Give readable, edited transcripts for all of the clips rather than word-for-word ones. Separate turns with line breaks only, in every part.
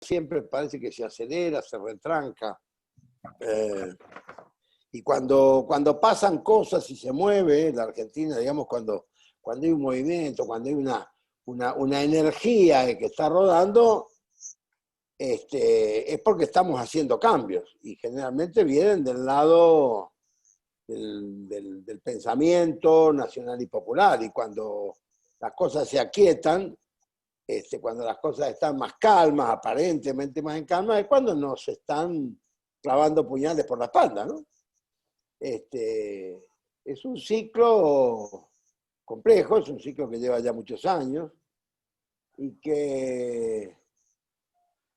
siempre parece que se acelera, se retranca. Y cuando pasan cosas y se mueve la Argentina, digamos, cuando hay un movimiento, cuando hay una energía que está rodando, es porque estamos haciendo cambios. Y generalmente vienen del lado del pensamiento nacional y popular. Y cuando las cosas se aquietan, cuando las cosas están más calmas, aparentemente más en calma, es cuando nos están clavando puñales por la espalda, ¿no? Es un ciclo complejo, es un ciclo que lleva ya muchos años y que,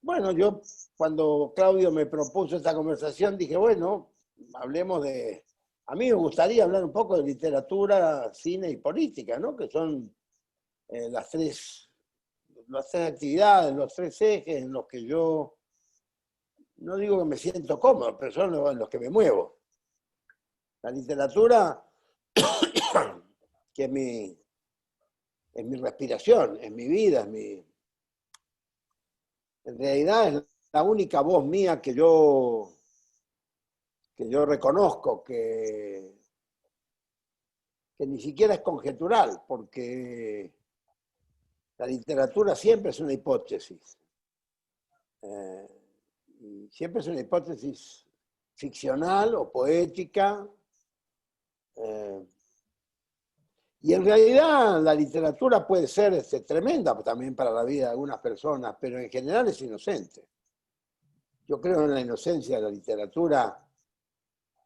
bueno, yo cuando Claudio me propuso esta conversación dije, bueno, hablemos de... A mí me gustaría hablar un poco de literatura, cine y política, ¿no? Que son las tres actividades, los tres ejes en los que yo, no digo que me siento cómodo, pero son en los que me muevo. La literatura, que es mi respiración, es mi vida, en realidad es la única voz mía que yo reconozco, que ni siquiera es conjetural, porque la literatura siempre es una hipótesis. Y siempre es una hipótesis ficcional o poética. Y en realidad la literatura puede ser tremenda también para la vida de algunas personas, pero en general es inocente. Yo creo en la inocencia de la literatura,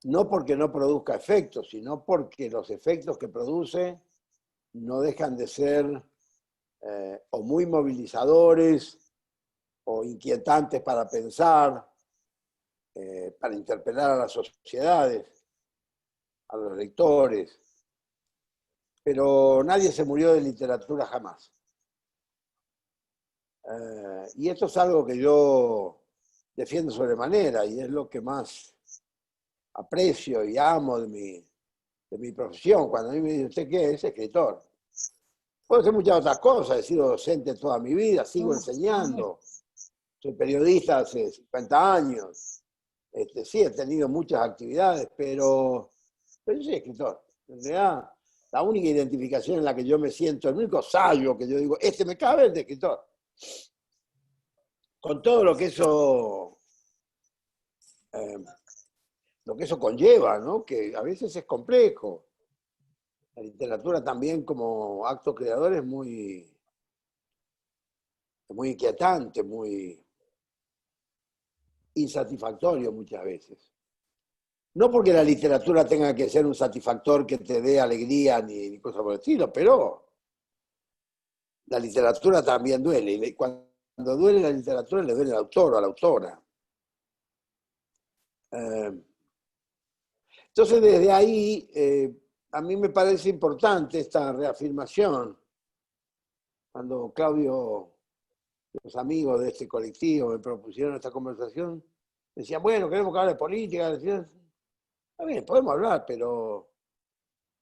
no porque no produzca efectos, sino porque los efectos que produce no dejan de ser o muy movilizadores o inquietantes para pensar, para interpelar a las sociedades, a los lectores. Pero nadie se murió de literatura jamás. Y esto es algo que yo defiendo sobremanera y es lo que más aprecio y amo de mi profesión. Cuando a mí me dice, ¿usted qué es? Escritor. Puedo hacer muchas otras cosas, he sido docente toda mi vida, sigo enseñando, soy periodista hace 50 años, sí, he tenido muchas actividades, pero yo soy escritor. En realidad, la única identificación en la que yo me siento, el único sallo que yo digo, me cabe, es de escritor. Con todo lo que eso conlleva, ¿no? Que a veces es complejo. La literatura también como acto creador es muy inquietante, muy insatisfactorio muchas veces. No porque la literatura tenga que ser un satisfactor que te dé alegría ni cosas por el estilo, pero la literatura también duele. Y cuando duele la literatura, le duele al autor o a la autora. Entonces, desde ahí, a mí me parece importante esta reafirmación. Cuando Claudio, los amigos de este colectivo me propusieron esta conversación, decían, bueno, queremos que hable de política. Decían, está bien, podemos hablar, pero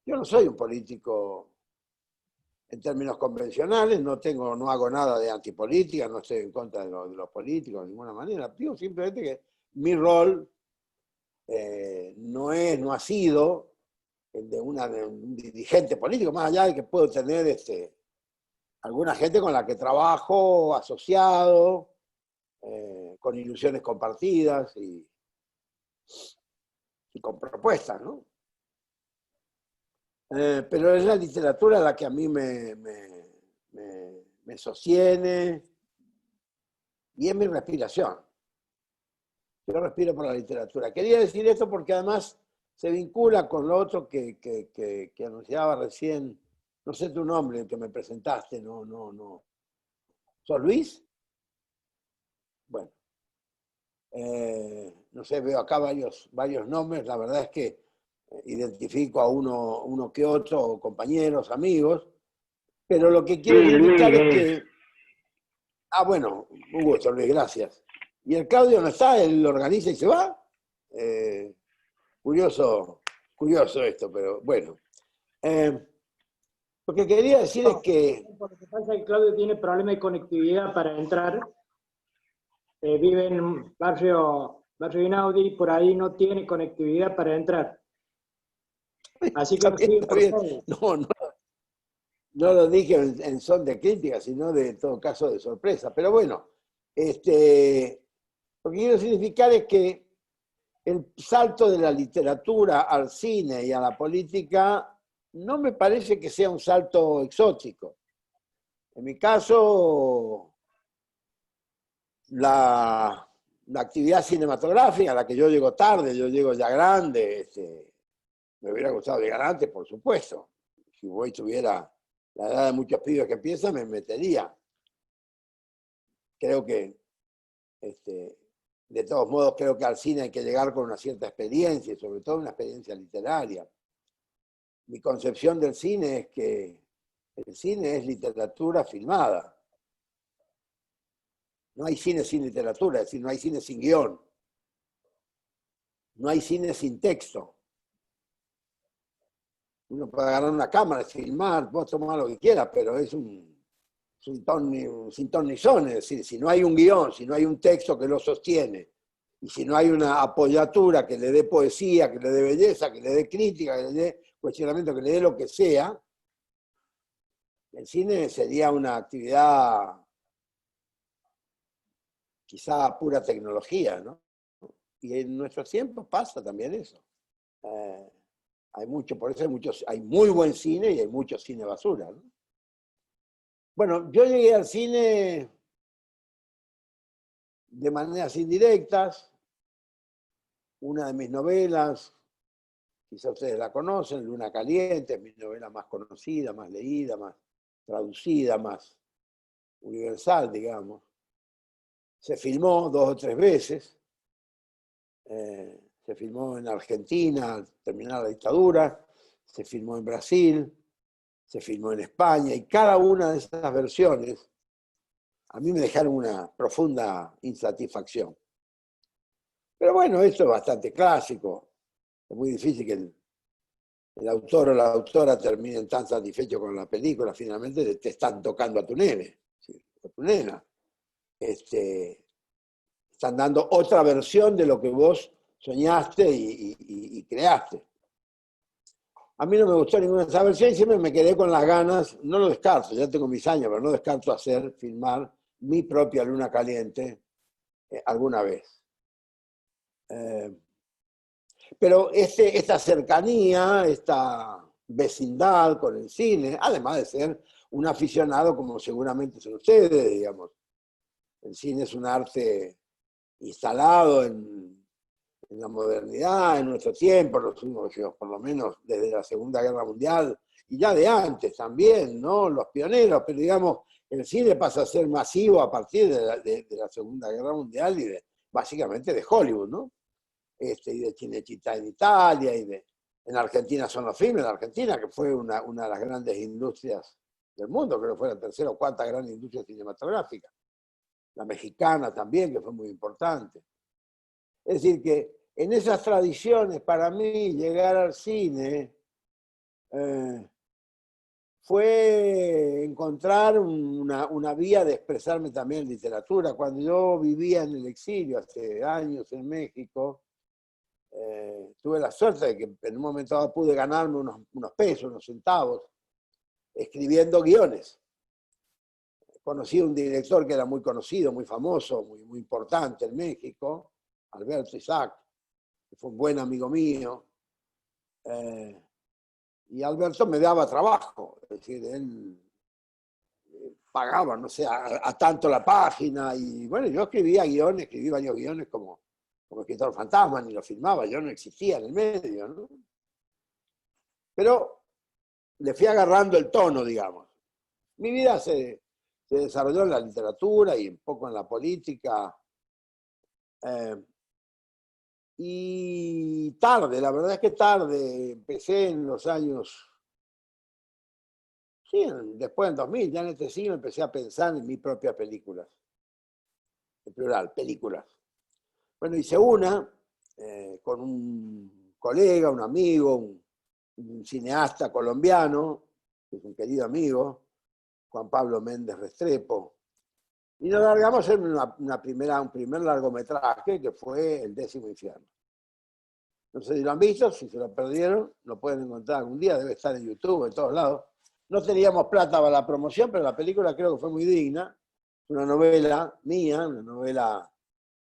yo no soy un político en términos convencionales, no hago nada de antipolítica, no estoy en contra de los políticos de ninguna manera. Digo simplemente que mi rol no ha sido el de un dirigente político, más allá de que puedo tener alguna gente con la que trabajo, asociado, con ilusiones compartidas y con propuestas, ¿no? Pero es la literatura la que a mí me sostiene y es mi respiración. Yo respiro por la literatura. Quería decir esto porque además se vincula con lo otro que anunciaba recién. No sé tu nombre, el que me presentaste, no. ¿Sos Luis? Bueno. No sé, veo acá varios nombres. La verdad es que identifico a uno que otro, compañeros, amigos. Pero lo que quiero indicar es que... Ah, bueno, un gusto, Luis, gracias. ¿Y el Claudio no está? ¿Él organiza y se va? Curioso esto, pero bueno. Lo que quería decir es que...
Lo que pasa es que Claudio tiene problema de conectividad para entrar. vive en un barrio Inaudi, por ahí no tiene conectividad para entrar. Así que
Está
nos
bien,
sigue
está
por
bien.
todo.
No lo dije en son de crítica, sino de, en todo caso, de sorpresa. Pero bueno, lo que quiero significar es que el salto de la literatura al cine y a la política no me parece que sea un salto exótico. En mi caso, la actividad cinematográfica, a la que yo llego tarde, yo llego ya grande, me hubiera gustado llegar antes, por supuesto. Si hoy tuviera la edad de muchos pibes que empiezan, me metería. Creo que, de todos modos, creo que al cine hay que llegar con una cierta experiencia, y sobre todo una experiencia literaria. Mi concepción del cine es que el cine es literatura filmada. No hay cine sin literatura, es decir, no hay cine sin guión. No hay cine sin texto. Uno puede agarrar una cámara, filmar, vos tomar lo que quieras, pero es sin ton ni son. Es decir, si no hay un guión, si no hay un texto que lo sostiene, y si no hay una apoyatura que le dé poesía, que le dé belleza, que le dé crítica, que le dé cuestionamiento, que le dé lo que sea, el cine sería una actividad quizá pura tecnología, ¿no? Y en nuestros tiempos pasa también eso. Hay mucho, por eso hay muy buen cine y hay mucho cine basura, ¿no? Bueno, yo llegué al cine de maneras indirectas. Una de mis novelas, quizá ustedes la conocen, Luna Caliente, es mi novela más conocida, más leída, más traducida, más universal, digamos. Se filmó 2 o 3 veces. Se filmó en Argentina al terminar la dictadura, se filmó en Brasil, se filmó en España, y cada una de esas versiones a mí me dejaron una profunda insatisfacción. Pero bueno, esto es bastante clásico. Es muy difícil que el autor o la autora terminen tan satisfechos con la película, finalmente te están tocando a tu nene, ¿sí? A tu nena. Están dando otra versión de lo que vos soñaste y creaste. A mí no me gustó ninguna de esas versiones y siempre me quedé con las ganas, no lo descarto, ya tengo mis años, pero no descarto filmar mi propia Luna Caliente alguna vez. Pero esta cercanía, esta vecindad con el cine, además de ser un aficionado como seguramente son ustedes, digamos. El cine es un arte instalado en la modernidad, en nuestro tiempo, por lo menos desde la Segunda Guerra Mundial, y ya de antes también, ¿no? Los pioneros, pero digamos, el cine pasa a ser masivo a partir de la Segunda Guerra Mundial y básicamente de Hollywood, ¿no? Y de Cinecittà en Italia, en Argentina son los filmes, en Argentina, que fue una de las grandes industrias del mundo, creo que fue la tercera o cuarta gran industria cinematográfica. La mexicana también, que fue muy importante. Es decir, que en esas tradiciones, para mí, llegar al cine fue encontrar una vía de expresarme también en literatura. Cuando yo vivía en el exilio, hace años en México, tuve la suerte de que en un momento dado pude ganarme unos pesos, unos centavos, escribiendo guiones. Conocí a un director que era muy conocido, muy famoso, muy importante en México, Alberto Isaac, que fue un buen amigo mío. Y Alberto me daba trabajo, es decir, él pagaba, no sé, a tanto la página, y bueno, yo escribí varios guiones como escritor fantasma, ni lo filmaba, yo no existía en el medio, ¿no? Pero le fui agarrando el tono, digamos. Mi vida se desarrolló en la literatura y un poco en la política. Y tarde, la verdad es que tarde, empecé en los años, sí, después del 2000, ya en este siglo empecé a pensar en mis propias películas, en plural, películas. Bueno, hice una con un colega, un amigo, un cineasta colombiano, que es un querido amigo, Juan Pablo Méndez Restrepo, Y nos largamos en un primer largometraje que fue El 10º Infierno. No sé si lo han visto, si se lo perdieron, lo pueden encontrar algún día, debe estar en YouTube, en todos lados. No teníamos plata para la promoción, pero la película creo que fue muy digna. Una novela mía, una novela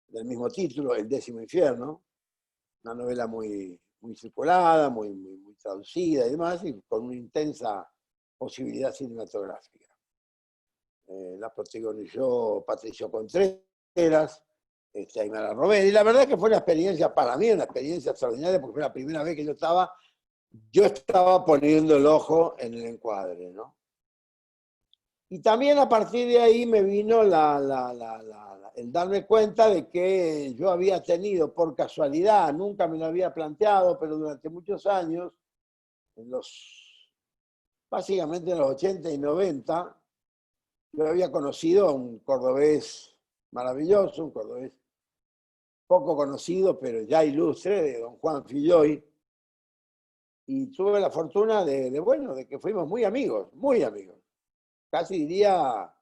del mismo título, El 10º Infierno. Una novela muy, muy circulada, muy traducida y demás, y con una intensa posibilidad cinematográfica. La protagonizó Patricio Contreras, Aymara Robert, y la verdad que fue una experiencia, para mí, una experiencia extraordinaria, porque fue la primera vez que yo estaba poniendo el ojo en el encuadre, ¿no? Y también a partir de ahí me vino el darme cuenta de que yo había tenido, por casualidad, nunca me lo había planteado, pero durante muchos años, básicamente en los 80 y 90, yo había conocido a un cordobés maravilloso, un cordobés poco conocido, pero ya ilustre, de don Juan Filloy, y tuve la fortuna de que fuimos muy amigos, muy amigos. Casi diría,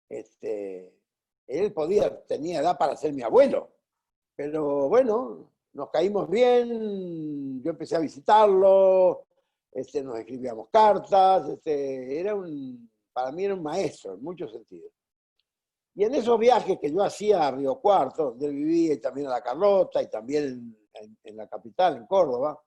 él tenía edad para ser mi abuelo, pero bueno, nos caímos bien, yo empecé a visitarlo, nos escribíamos cartas, para mí era un maestro en muchos sentidos. Y en esos viajes que yo hacía a Río Cuarto, donde él vivía, y también a La Carlota, y también en la capital, en Córdoba,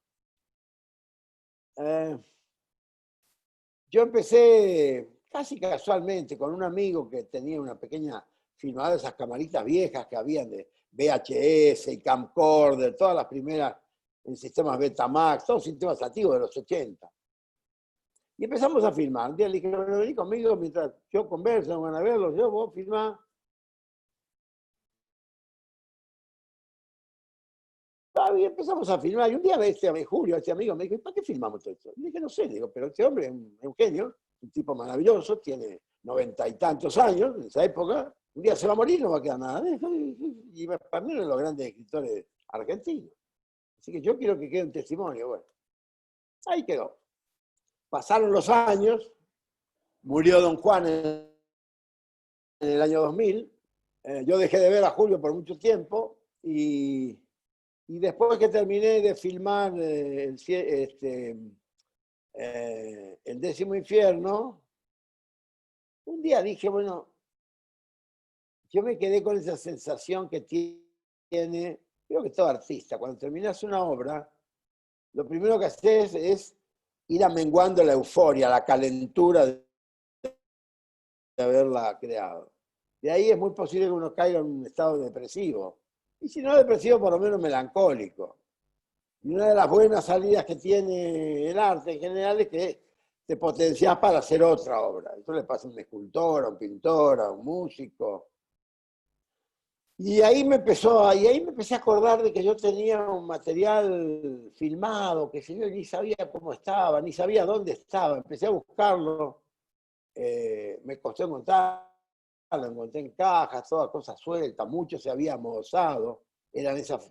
yo empecé casi casualmente con un amigo que tenía una pequeña filmadora de esas camaritas viejas que habían de VHS y camcorder, todas las primeras en sistemas Betamax, todos sistemas antiguos de los 80. Y empezamos a filmar. Un día le dije, bueno, vení conmigo mientras yo converso, van a verlo, vos filmá. Y empezamos a filmar. Y un día Julio, este amigo, me dijo, ¿para qué filmamos todo esto? Y dije, no sé, digo, pero este hombre es un genio, un tipo maravilloso, tiene 90 y tantos años en esa época. Un día se va a morir, no va a quedar nada de eso. Y para mí uno de los grandes escritores argentinos. Así que yo quiero que quede un testimonio. Bueno, ahí quedó. Pasaron los años, murió don Juan en el año 2000. Yo dejé de ver a Julio por mucho tiempo y después que terminé de filmar El 10º Infierno, un día dije, bueno, yo me quedé con esa sensación que tiene, creo que todo artista, cuando terminas una obra, lo primero que haces es ir amenguando la euforia, la calentura de haberla creado. De ahí es muy posible que uno caiga en un estado depresivo. Y si no depresivo, por lo menos melancólico. Y una de las buenas salidas que tiene el arte en general es que te potencias para hacer otra obra. Eso le pasa a un escultor, a un pintor, a un músico. Y ahí me empecé a acordar de que yo tenía un material filmado, que yo ni sabía cómo estaba, ni sabía dónde estaba. Empecé a buscarlo, me costó encontrarlo, lo encontré en cajas, todas cosas sueltas, mucho se había amodosado, eran esos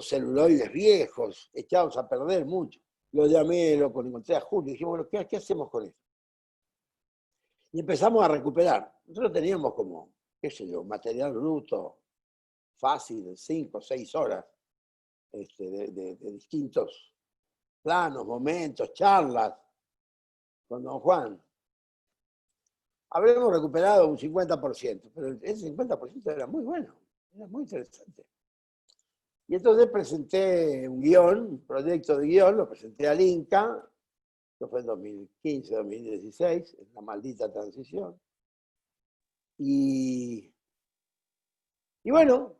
celuloides viejos, echados a perder mucho. Lo llamé, lo encontré a Julio y dije, bueno, ¿qué hacemos con esto? Y empezamos a recuperar. Nosotros teníamos como, qué sé yo, material bruto, fácil, 5 o 6 horas, de distintos planos, momentos, charlas con don Juan. Habremos recuperado un 50%, pero ese 50% era muy bueno, era muy interesante. Y entonces presenté un guión, un proyecto de guión, lo presenté al Inca, esto fue en 2015, 2016, en la maldita transición. Y bueno,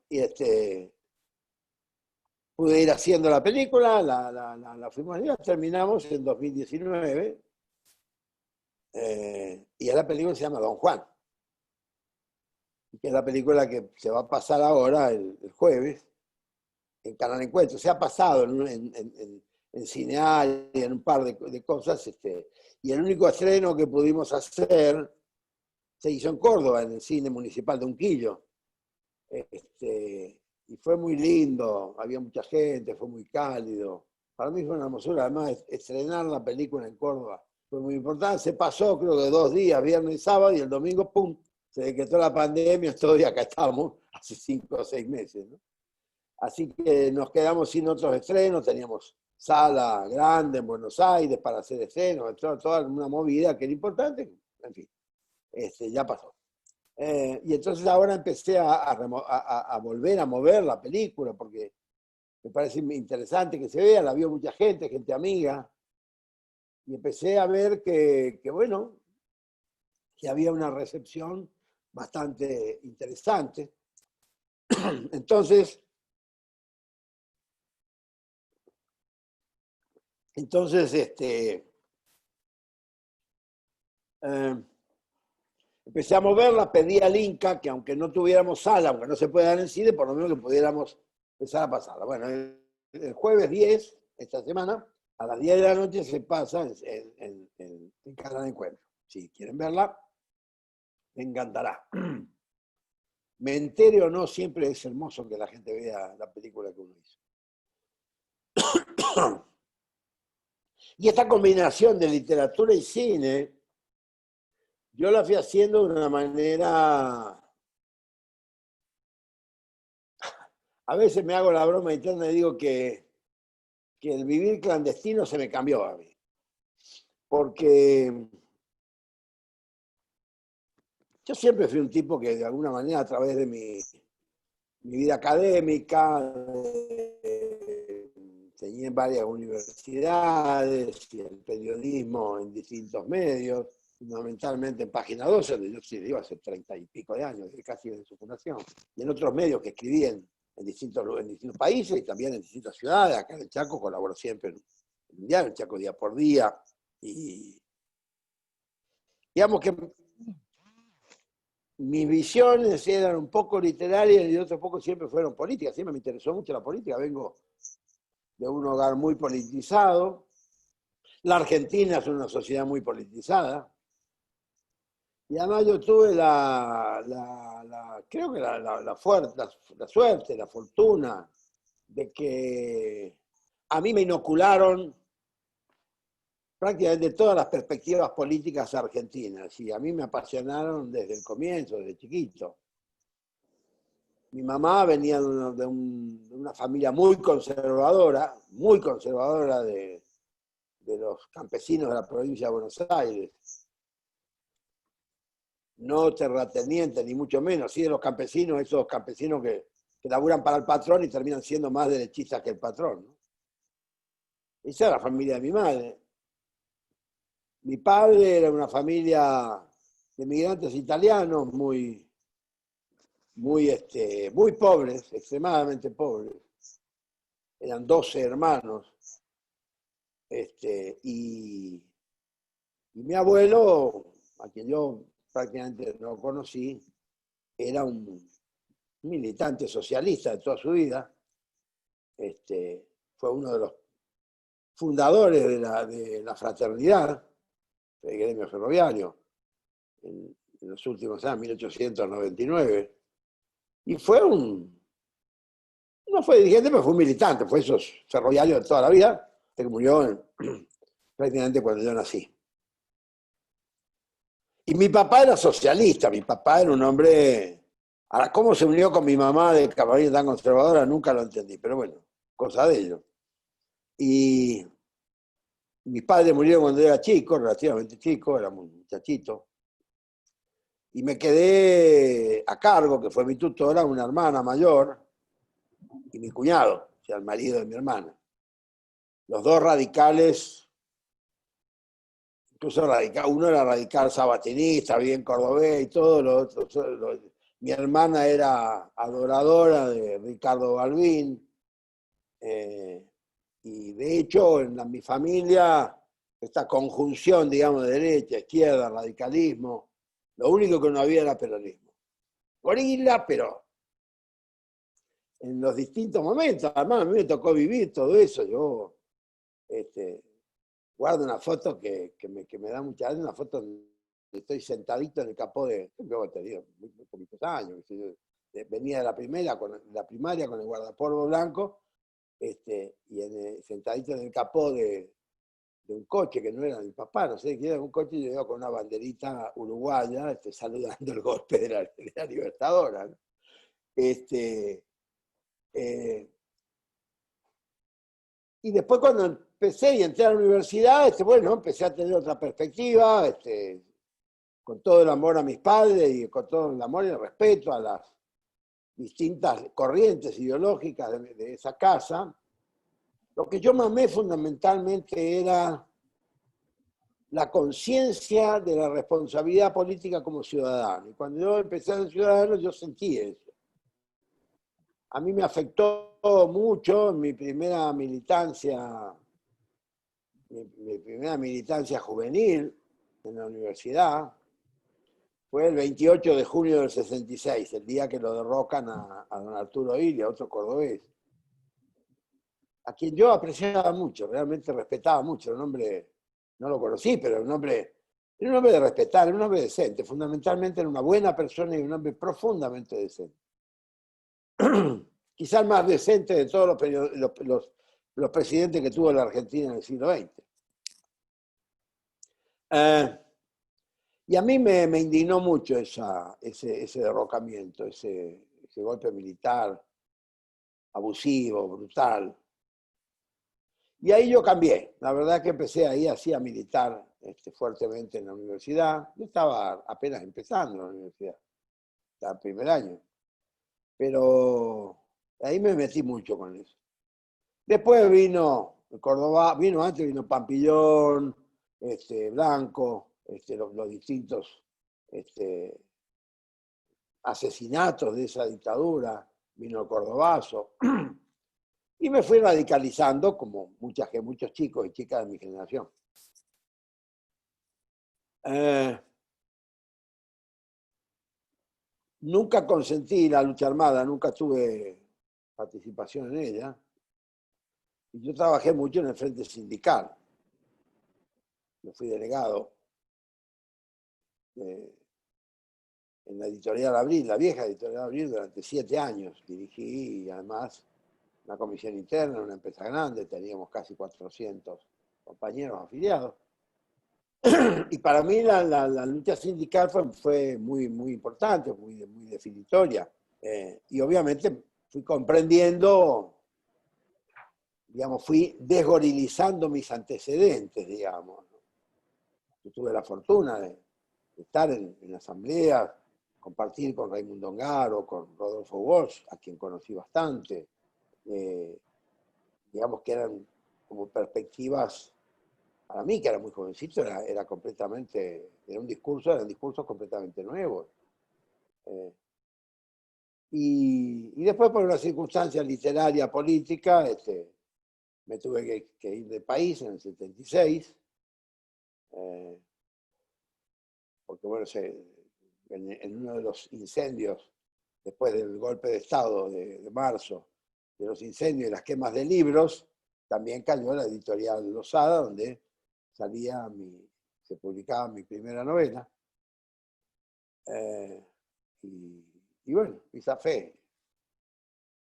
pude ir haciendo la película, la fuimos y la terminamos en 2019, y la película se llama Don Juan, que es la película que se va a pasar ahora el jueves en Canal Encuentro. Se ha pasado en Cineal y en un par de cosas, y el único estreno que pudimos hacer se hizo en Córdoba, en el Cine Municipal de Unquillo. Y fue muy lindo, había mucha gente, fue muy cálido. Para mí fue una hermosura, además estrenar la película en Córdoba fue muy importante. Se pasó creo que 2 días, viernes y sábado, y el domingo, ¡pum!, se decretó la pandemia, todavía acá estamos, hace 5 o 6 meses, ¿no? Así que nos quedamos sin otros estrenos, teníamos sala grande en Buenos Aires para hacer estrenos, toda una movida que era importante, en fin, ya pasó. Y entonces ahora empecé a volver a mover la película, porque me parece interesante que se vea, la vio mucha gente amiga, y empecé a ver bueno, que había una recepción bastante interesante. Entonces, empecé a moverla, pedí al Inca que aunque no tuviéramos sala, aunque no se pueda dar en cine, por lo menos que pudiéramos empezar a pasarla. Bueno, el jueves 10, esta semana, a las 10 de la noche se pasa en Canal Encuentro. Si quieren verla, me encantará. Me entere o no, siempre es hermoso que la gente vea la película que uno hizo. Y esta combinación de literatura y cine, yo la fui haciendo de una manera... A veces me hago la broma interna y digo que el vivir clandestino se me cambió a mí. Porque yo siempre fui un tipo que de alguna manera a través de mi vida académica, tenía en varias universidades y el periodismo en distintos medios, fundamentalmente en Página 12, donde yo sí digo hace 30 y pico de años, casi desde su fundación, y en otros medios que escribí en distintos países y también en distintas ciudades. Acá en el Chaco colaboro siempre en el diario, el Chaco Día por Día, y digamos que mis visiones eran un poco literarias y otro poco siempre fueron políticas. Siempre me interesó mucho la política. Vengo de un hogar muy politizado. La Argentina es una sociedad muy politizada. Y además yo tuve creo que la suerte, la fortuna de que a mí me inocularon prácticamente todas las perspectivas políticas argentinas, y a mí me apasionaron desde el comienzo, desde chiquito. Mi mamá venía de una familia muy conservadora de los campesinos de la provincia de Buenos Aires. No terratenientes, ni mucho menos, sí de los campesinos, esos campesinos que laburan para el patrón y terminan siendo más derechistas que el patrón, ¿no? Esa era la familia de mi madre. Mi padre era una familia de migrantes italianos muy pobres, extremadamente pobres. Eran 12 hermanos. Y mi abuelo, a quien yo prácticamente no conocí, era un militante socialista de toda su vida. Fue uno de los fundadores de la fraternidad, del gremio ferroviario, en los últimos años, 1899. Y no fue dirigente, pero fue un militante, fue esos ferroviarios de toda la vida, que murió prácticamente cuando yo nací. Y mi papá era socialista, mi papá era un hombre... Ahora, ¿cómo se unió con mi mamá de caballería tan conservadora? Nunca lo entendí, pero bueno, cosa de ellos. Y mis padres murieron cuando yo era chico, relativamente chico, era muy muchachito. Y me quedé a cargo, que fue mi tutora, una hermana mayor y mi cuñado, o sea, el marido de mi hermana. Los dos radicales, incluso uno era radical sabatinista, bien cordobés y todo, mi hermana era adoradora de Ricardo Balbín, y de hecho en mi familia, esta conjunción, digamos, de derecha, izquierda, radicalismo, lo único que no había era peronismo. Gorila, pero en los distintos momentos, además a mí me tocó vivir todo eso. Yo guardo una foto que me da mucha gracia, una foto donde estoy sentadito en el capó de, yo he tenido muy poquitos años, venía de la primaria con el guardapolvo blanco, y sentadito en el capó de de un coche que no era mi papá, no sé de quién era un coche, y yo iba con una banderita uruguaya saludando el golpe de la Libertadora, ¿no? Eh, y después cuando empecé y entré a la universidad, bueno, empecé a tener otra perspectiva, con todo el amor a mis padres y con todo el amor y el respeto a las distintas corrientes ideológicas de esa casa. Lo que yo mamé fundamentalmente era la conciencia de la responsabilidad política como ciudadano. Y cuando yo empecé a ser ciudadano, yo sentí eso. A mí me afectó mucho en mi primera militancia, mi primera militancia juvenil en la universidad. Fue el 28 de junio del 66, el día que lo derrocan a don Arturo Illia, otro cordobés, a quien yo apreciaba mucho, realmente respetaba mucho. Un hombre, no lo conocí, pero era un hombre de respetar, era un hombre decente. Fundamentalmente era una buena persona y un hombre profundamente decente. Quizás el más decente de todos los presidentes que tuvo la Argentina en el siglo XX. Y a mí me indignó mucho ese derrocamiento, ese golpe militar abusivo, brutal. Y ahí yo cambié. La verdad que empecé ahí así a militar fuertemente en la universidad. Yo estaba apenas empezando en la universidad, estaba en primer año. Pero ahí me metí mucho con eso. Después vino Córdoba, vino Pampillón, Blanco, los distintos asesinatos de esa dictadura, vino el Cordobazo. Y me fui radicalizando como muchos chicos y chicas de mi generación. Nunca consentí la lucha armada, nunca tuve participación en ella. Y yo trabajé mucho en el frente sindical. Yo fui delegado en la editorial Abril, la vieja editorial Abril, durante 7 años. Dirigí además una comisión interna, una empresa grande, teníamos casi 400 compañeros afiliados. Y para mí la lucha sindical fue muy, muy importante, muy definitoria. Y obviamente fui comprendiendo, digamos, fui desgorilizando mis antecedentes, digamos. Yo tuve la fortuna de estar en asambleas, compartir con Raimundo Ongaro, con Rodolfo Walsh, a quien conocí bastante. Digamos que eran como perspectivas. Para mí, que era muy jovencito, eran discursos completamente nuevos. Y después, por una circunstancia literaria, política, me tuve que ir del país en el 76, porque bueno, en uno de los incendios, después del golpe de Estado de marzo, de los incendios y las quemas de libros, también cayó la editorial Losada, donde se publicaba mi primera novela. Y bueno, y zafé.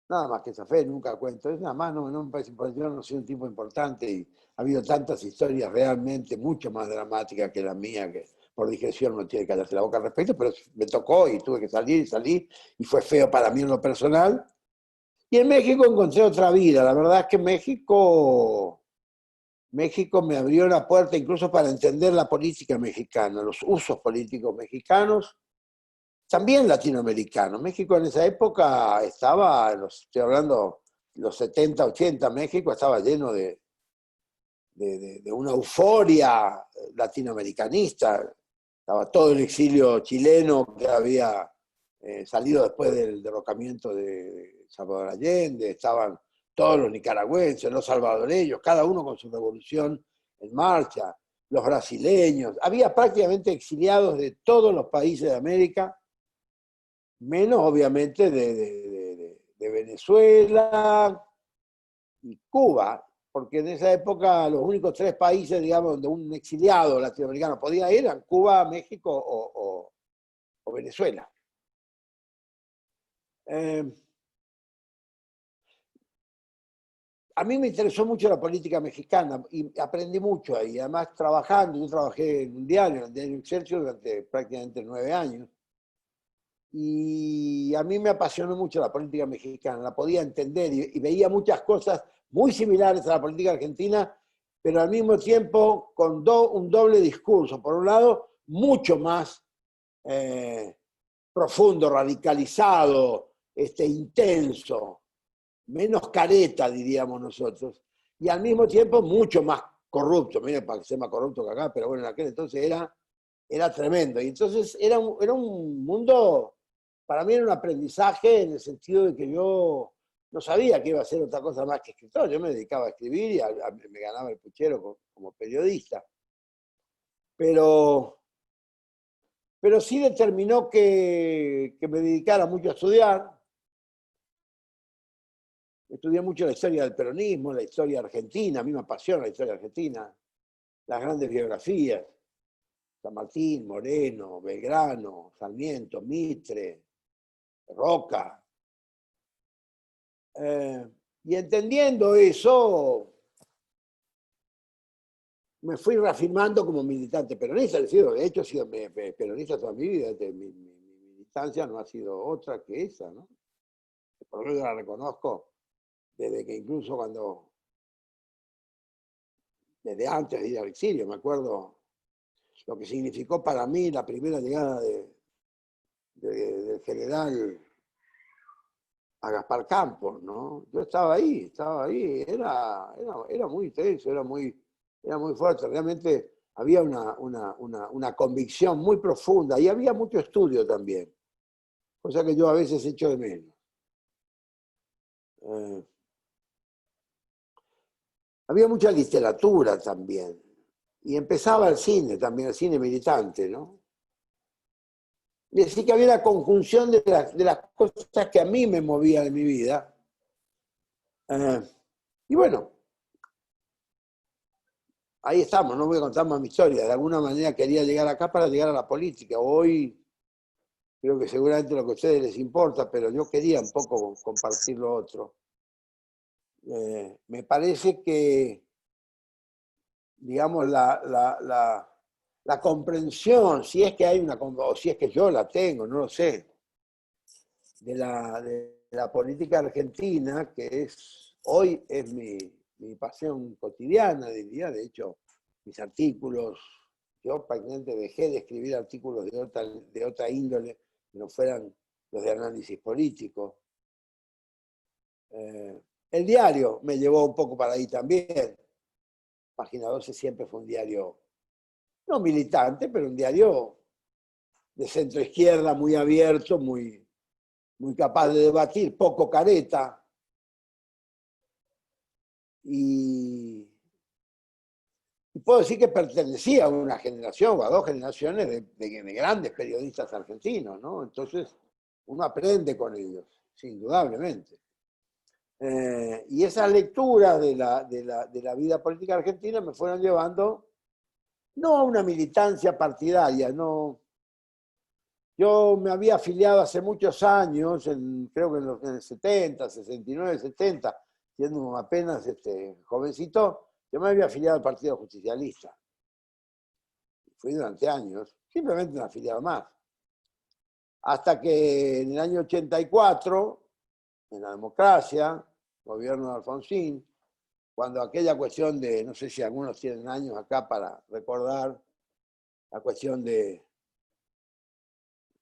Nada más que zafé, nunca cuento. Es nada más, no me parece, porque yo no soy un tipo importante y ha habido tantas historias realmente mucho más dramáticas que la mía, que por digestión no tiene que callarse la boca al respecto, pero me tocó y tuve que salir, y fue feo para mí en lo personal. Y en México encontré otra vida. La verdad es que México me abrió la puerta incluso para entender la política mexicana, los usos políticos mexicanos, también latinoamericanos. México en esa época estoy hablando, los 70, 80, México estaba lleno de una euforia latinoamericanista. Estaba todo el exilio chileno que había salido después del derrocamiento de Salvador Allende, estaban todos los nicaragüenses, los salvadoreños, cada uno con su revolución en marcha, los brasileños. Había prácticamente exiliados de todos los países de América, menos obviamente de Venezuela y Cuba, porque en esa época los únicos 3 países, digamos, donde un exiliado latinoamericano podía ir eran Cuba, México o Venezuela. a mí me interesó mucho la política mexicana y aprendí mucho ahí. Además, trabajando, yo trabajé en un diario, en el diario Excelsior, durante prácticamente 9 años. Y a mí me apasionó mucho la política mexicana, la podía entender y veía muchas cosas muy similares a la política argentina, pero al mismo tiempo con un doble discurso. Por un lado, mucho más profundo, radicalizado, intenso, menos careta, diríamos nosotros, y al mismo tiempo mucho más corrupto. Mire, para que sea más corrupto que acá, pero bueno, en aquel entonces era tremendo. Y entonces era un mundo, para mí era un aprendizaje en el sentido de que yo no sabía que iba a ser otra cosa más que escritor. Yo me dedicaba a escribir y me ganaba el puchero como periodista. Pero sí determinó que me dedicara mucho a estudiar. Estudié mucho la historia del peronismo, la historia argentina, a mí me apasiona la historia argentina, las grandes biografías, San Martín, Moreno, Belgrano, Sarmiento, Mitre, Roca. Y entendiendo eso, me fui reafirmando como militante peronista. De hecho, he sido peronista toda mi vida. Mi militancia no ha sido otra que esa, ¿no? Por lo menos la reconozco desde que incluso desde antes de ir al exilio, me acuerdo lo que significó para mí la primera llegada del general a Gaspar Campos, ¿no? Yo estaba ahí, era muy intenso, era muy fuerte, realmente había una convicción muy profunda y había mucho estudio también, cosa que yo a veces echo de menos. Había mucha literatura también, y empezaba el cine también, el cine militante, ¿no? Y así que había una conjunción de las cosas que a mí me movían en mi vida. Y bueno, ahí estamos, no voy a contar más mi historia. De alguna manera quería llegar acá para llegar a la política. Hoy creo que seguramente lo que a ustedes les importa, pero yo quería un poco compartir lo otro. Me parece que, digamos, la comprensión, si es que hay o si es que yo la tengo, no lo sé, de la política argentina, que hoy es mi pasión cotidiana, diría. De hecho, mis artículos, yo prácticamente dejé de escribir artículos de otra índole que no fueran los de análisis político. El diario me llevó un poco para ahí también. Página 12 siempre fue un diario, no militante, pero un diario de centro izquierda, muy abierto, muy capaz de debatir, poco careta. Y puedo decir que pertenecía a una generación o a dos generaciones de grandes periodistas argentinos, ¿no? Entonces, uno aprende con ellos, indudablemente. Y esas lecturas de la vida política argentina me fueron llevando, no a una militancia partidaria, no. Yo me había afiliado hace muchos años, creo que en el 70, 69, 70, siendo apenas jovencito, yo me había afiliado al Partido Justicialista. Fui durante años, simplemente un afiliado más. Hasta que en el año 84, en la democracia, gobierno de Alfonsín, cuando aquella cuestión de, no sé si algunos tienen años acá para recordar, la cuestión de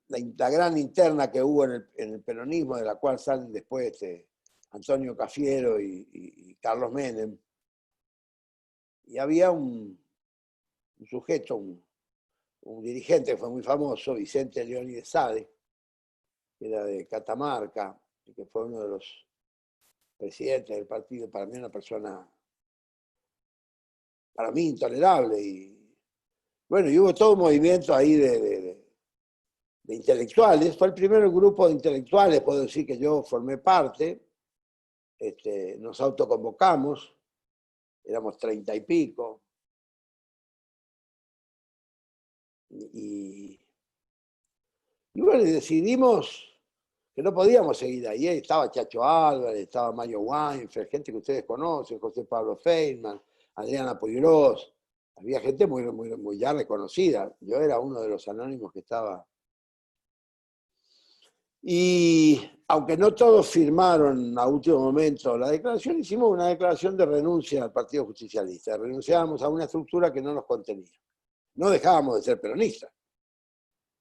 la gran interna que hubo en el peronismo, de la cual salen después Antonio Cafiero y Carlos Menem. Y había un sujeto, un dirigente que fue muy famoso, Vicente Leónides Sade, que era de Catamarca, y que fue uno de los presidentes del partido, para mí una persona, para mí intolerable. Y bueno, y hubo todo un movimiento ahí de intelectuales. Fue el primer grupo de intelectuales, puedo decir que yo formé parte. Nos autoconvocamos, éramos 30 y pico. Y bueno, decidimos que no podíamos seguir ahí. Estaba Chacho Álvarez, estaba Mario Weinfeld, gente que ustedes conocen, José Pablo Feynman, Adriana Puigros. Había gente muy ya reconocida. Yo era uno de los anónimos que estaba. Y aunque no todos firmaron a último momento la declaración, hicimos una declaración de renuncia al Partido Justicialista. Renunciábamos a una estructura que no nos contenía. No dejábamos de ser peronistas.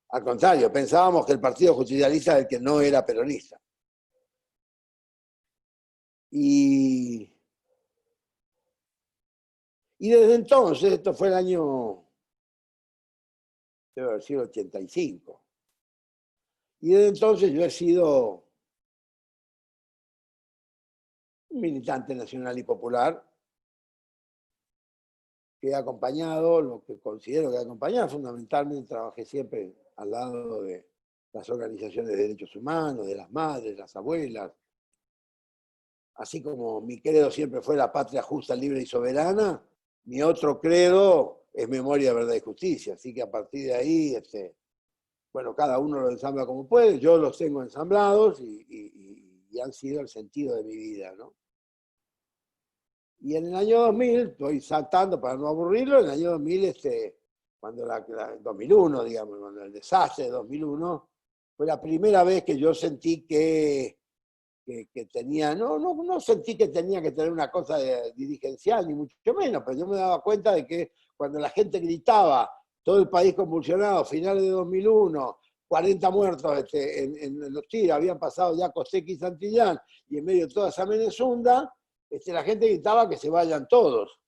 Al contrario, pensábamos que el Partido Justicialista era el que no era peronista. Y desde entonces, esto fue el año, debe haber sido 85, y desde entonces yo he sido un militante nacional y popular que he acompañado, lo que considero que he acompañado, fundamentalmente trabajé siempre al lado de las organizaciones de derechos humanos, de las madres, las abuelas. Así como mi credo siempre fue la patria justa, libre y soberana, mi otro credo es memoria, verdad y justicia. Así que a partir de ahí, bueno, cada uno lo ensambla como puede, yo los tengo ensamblados y han sido el sentido de mi vida, ¿no? Y en el año 2000, estoy saltando para no aburrirlo, en el año 2000, cuando 2001, digamos, cuando el desastre de 2001, fue la primera vez que yo sentí que tenía, no sentí que tenía que tener una cosa dirigencial, ni mucho menos, pero yo me daba cuenta de que cuando la gente gritaba, todo el país convulsionado, finales de 2001, 40 muertos en los tiros, habían pasado ya Costequi y Santillán, y en medio de toda esa Menezunda, la gente gritaba que se vayan todos.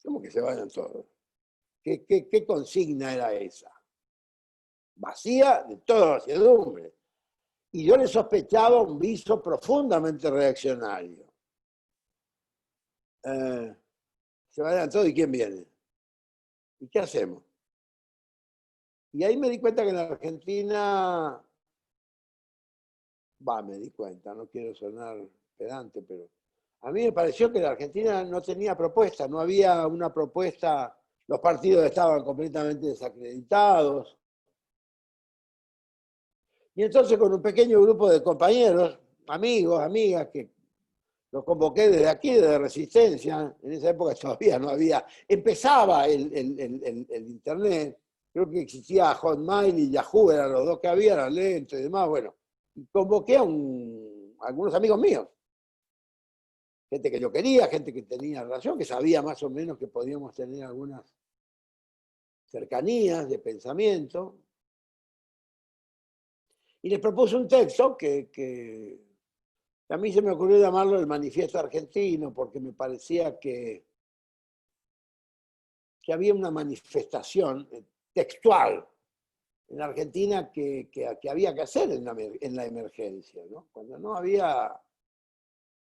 ¿Cómo que se vayan todos? ¿Qué consigna era esa? Vacía de toda vaciedumbre. Y yo le sospechaba un viso profundamente reaccionario. Se vayan todos, ¿y quién viene? ¿Y qué hacemos? Y ahí me di cuenta que en la Argentina, me di cuenta, no quiero sonar pedante, pero a mí me pareció que la Argentina no tenía propuesta, no había una propuesta, los partidos estaban completamente desacreditados. Y entonces con un pequeño grupo de compañeros, amigos, amigas, que los convoqué desde aquí, desde Resistencia, en esa época todavía no había, empezaba el internet, creo que existía Hotmail y Yahoo, eran los dos que había, eran lentos y demás, bueno, y convoqué a algunos amigos míos, gente que yo quería, gente que tenía relación, que sabía más o menos que podíamos tener algunas cercanías de pensamiento, y les propuse un texto que a mí se me ocurrió llamarlo el Manifiesto Argentino, porque me parecía que había una manifestación textual en Argentina que había que hacer en la emergencia, ¿no? Cuando no había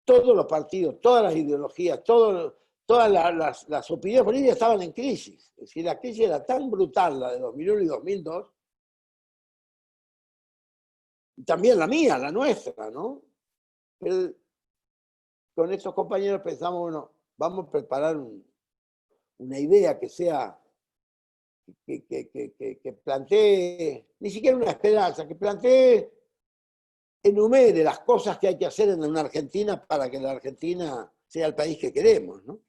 todos los partidos, todas las ideologías, todas las opiniones políticas estaban en crisis. Es decir, la crisis era tan brutal, la de 2001 y 2002, y también la mía, la nuestra, ¿no? Pero con estos compañeros pensamos, bueno, vamos a preparar una idea que sea, que plantee, ni siquiera una esperanza, que plantee, enumere las cosas que hay que hacer en una Argentina para que la Argentina sea el país que queremos, ¿no?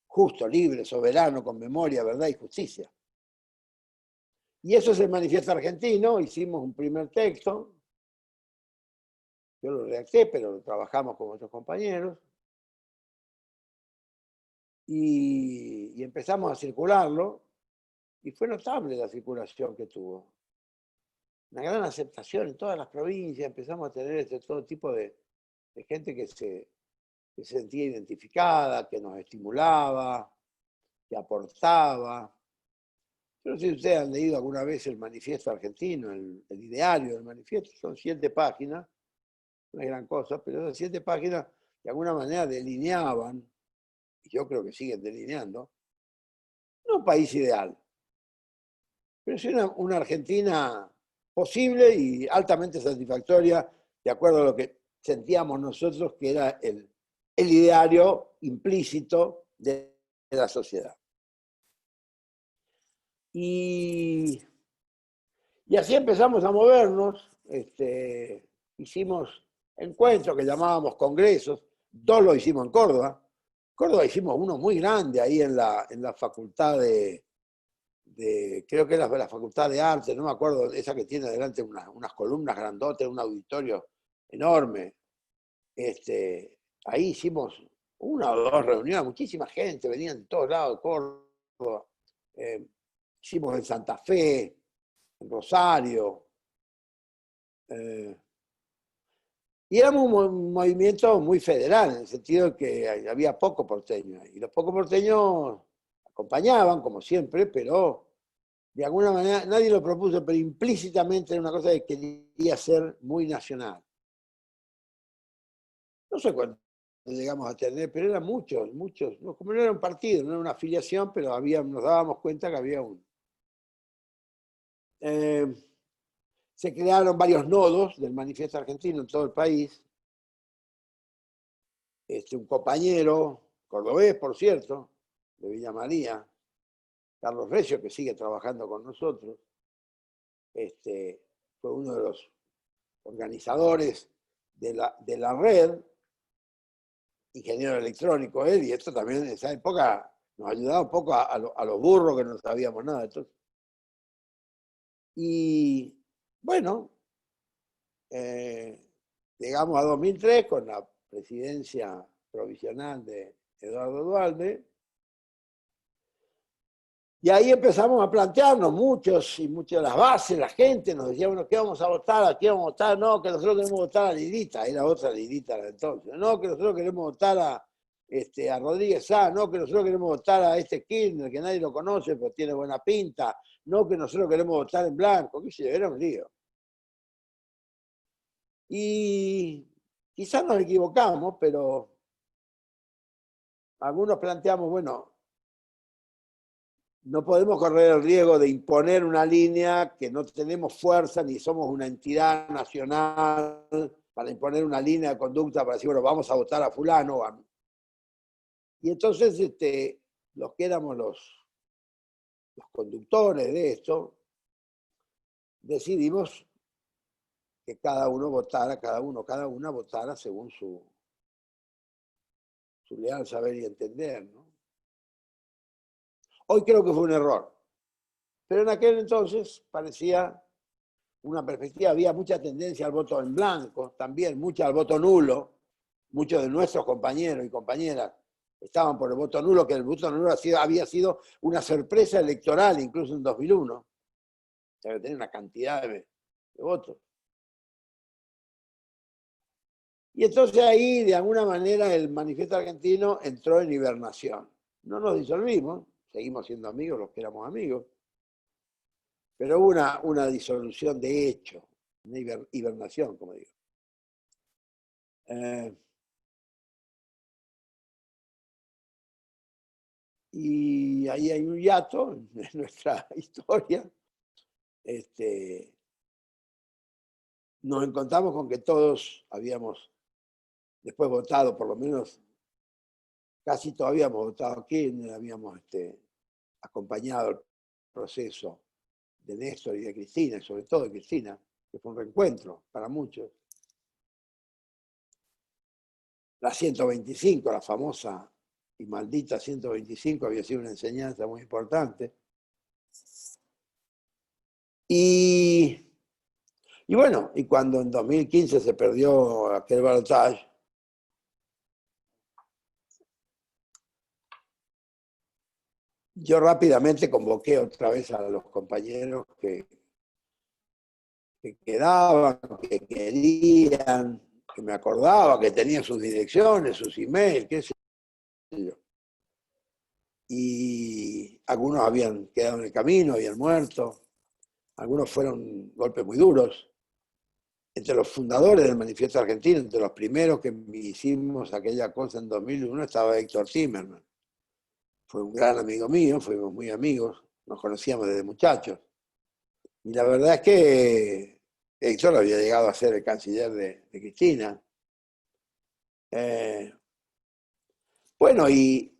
Justo, libre, soberano, con memoria, verdad y justicia. Y eso es el Manifiesto Argentino, hicimos un primer texto, yo lo redacté, pero lo trabajamos con otros compañeros, y empezamos a circularlo, y fue notable la circulación que tuvo. Una gran aceptación en todas las provincias, empezamos a tener todo tipo de gente que se sentía identificada, que nos estimulaba, que aportaba. Yo no sé si ustedes han leído alguna vez el Manifiesto Argentino, el ideario del manifiesto, son 7 páginas, no es gran cosa, pero esas 7 páginas de alguna manera delineaban, y yo creo que siguen delineando, no un país ideal, pero sí una Argentina posible y altamente satisfactoria, de acuerdo a lo que sentíamos nosotros que era el ideario implícito de la sociedad. Y Y así empezamos a movernos, hicimos encuentros que llamábamos congresos, 2 lo hicimos en Córdoba. Córdoba hicimos uno muy grande ahí en la facultad creo que era la facultad de arte, no me acuerdo, esa que tiene adelante unas columnas grandotas, un auditorio enorme. Ahí hicimos 1 o 2 reuniones, muchísima gente, venían de todos lados de Córdoba. Hicimos en Santa Fe, en Rosario. Y éramos un movimiento muy federal, en el sentido de que había poco porteño. Y los pocos porteños acompañaban, como siempre, pero de alguna manera nadie lo propuso, pero implícitamente era una cosa que quería ser muy nacional. No sé cuánto llegamos a tener, pero eran muchos, muchos. No, como no era un partido, no era una afiliación, pero nos dábamos cuenta que había uno. Se crearon varios nodos del Manifiesto Argentino en todo el país. Un compañero, cordobés, por cierto, de Villa María, Carlos Recio, que sigue trabajando con nosotros, fue uno de los organizadores de la red, ingeniero electrónico él, y esto también en esa época nos ayudaba un poco a los burros que no sabíamos nada de esto. Y bueno, llegamos a 2003 con la presidencia provisional de Eduardo Duhalde, y ahí empezamos a plantearnos muchas de las bases, la gente nos decía, bueno, ¿qué vamos a votar? ¿A qué vamos a votar? No, que nosotros queremos votar a Lilita, era otra Lilita de entonces. No, que nosotros queremos votar a Rodríguez Sá, no, que nosotros queremos votar a Kirchner, que nadie lo conoce, pero tiene buena pinta, no, que nosotros queremos votar en blanco, qué sé yo, era un lío. Y quizás nos equivocamos, pero algunos planteamos, bueno, no podemos correr el riesgo de imponer una línea que no tenemos fuerza ni somos una entidad nacional para imponer una línea de conducta para decir, bueno, vamos a votar a fulano. Y entonces los que éramos los conductores de esto, decidimos que cada uno votara, cada una votara según su leal saber y entender, ¿no? Hoy creo que fue un error, pero en aquel entonces parecía una perspectiva, había mucha tendencia al voto en blanco, también mucha al voto nulo. Muchos de nuestros compañeros y compañeras estaban por el voto nulo, que el voto nulo había sido una sorpresa electoral, incluso en 2001. O sea, que tenía una cantidad de votos. Y entonces ahí, de alguna manera, el Manifiesto Argentino entró en hibernación. No nos disolvimos, seguimos siendo amigos los que éramos amigos, pero hubo una disolución de hecho, una hibernación, como digo. Y ahí hay un hiato en nuestra historia. Nos encontramos con que todos habíamos después votado, por lo menos casi todos habíamos votado Kirchner, habíamos acompañado el proceso de Néstor y de Cristina, y sobre todo de Cristina, que fue un reencuentro para muchos. La 125, la famosa y maldita 125, había sido una enseñanza muy importante. Y bueno, y cuando en 2015 se perdió aquel balotaje, yo rápidamente convoqué otra vez a los compañeros que quedaban, que querían, que me acordaba, que tenían sus direcciones, sus emails, qué sé yo. Y algunos habían quedado en el camino, habían muerto, algunos fueron golpes muy duros. Entre los fundadores del Manifiesto Argentino, entre los primeros que hicimos aquella cosa en 2001, estaba Héctor Zimmermann. Fue un gran amigo mío, fuimos muy amigos, nos conocíamos desde muchachos. Y la verdad es que Héctor había llegado a ser el canciller de Cristina. Bueno, y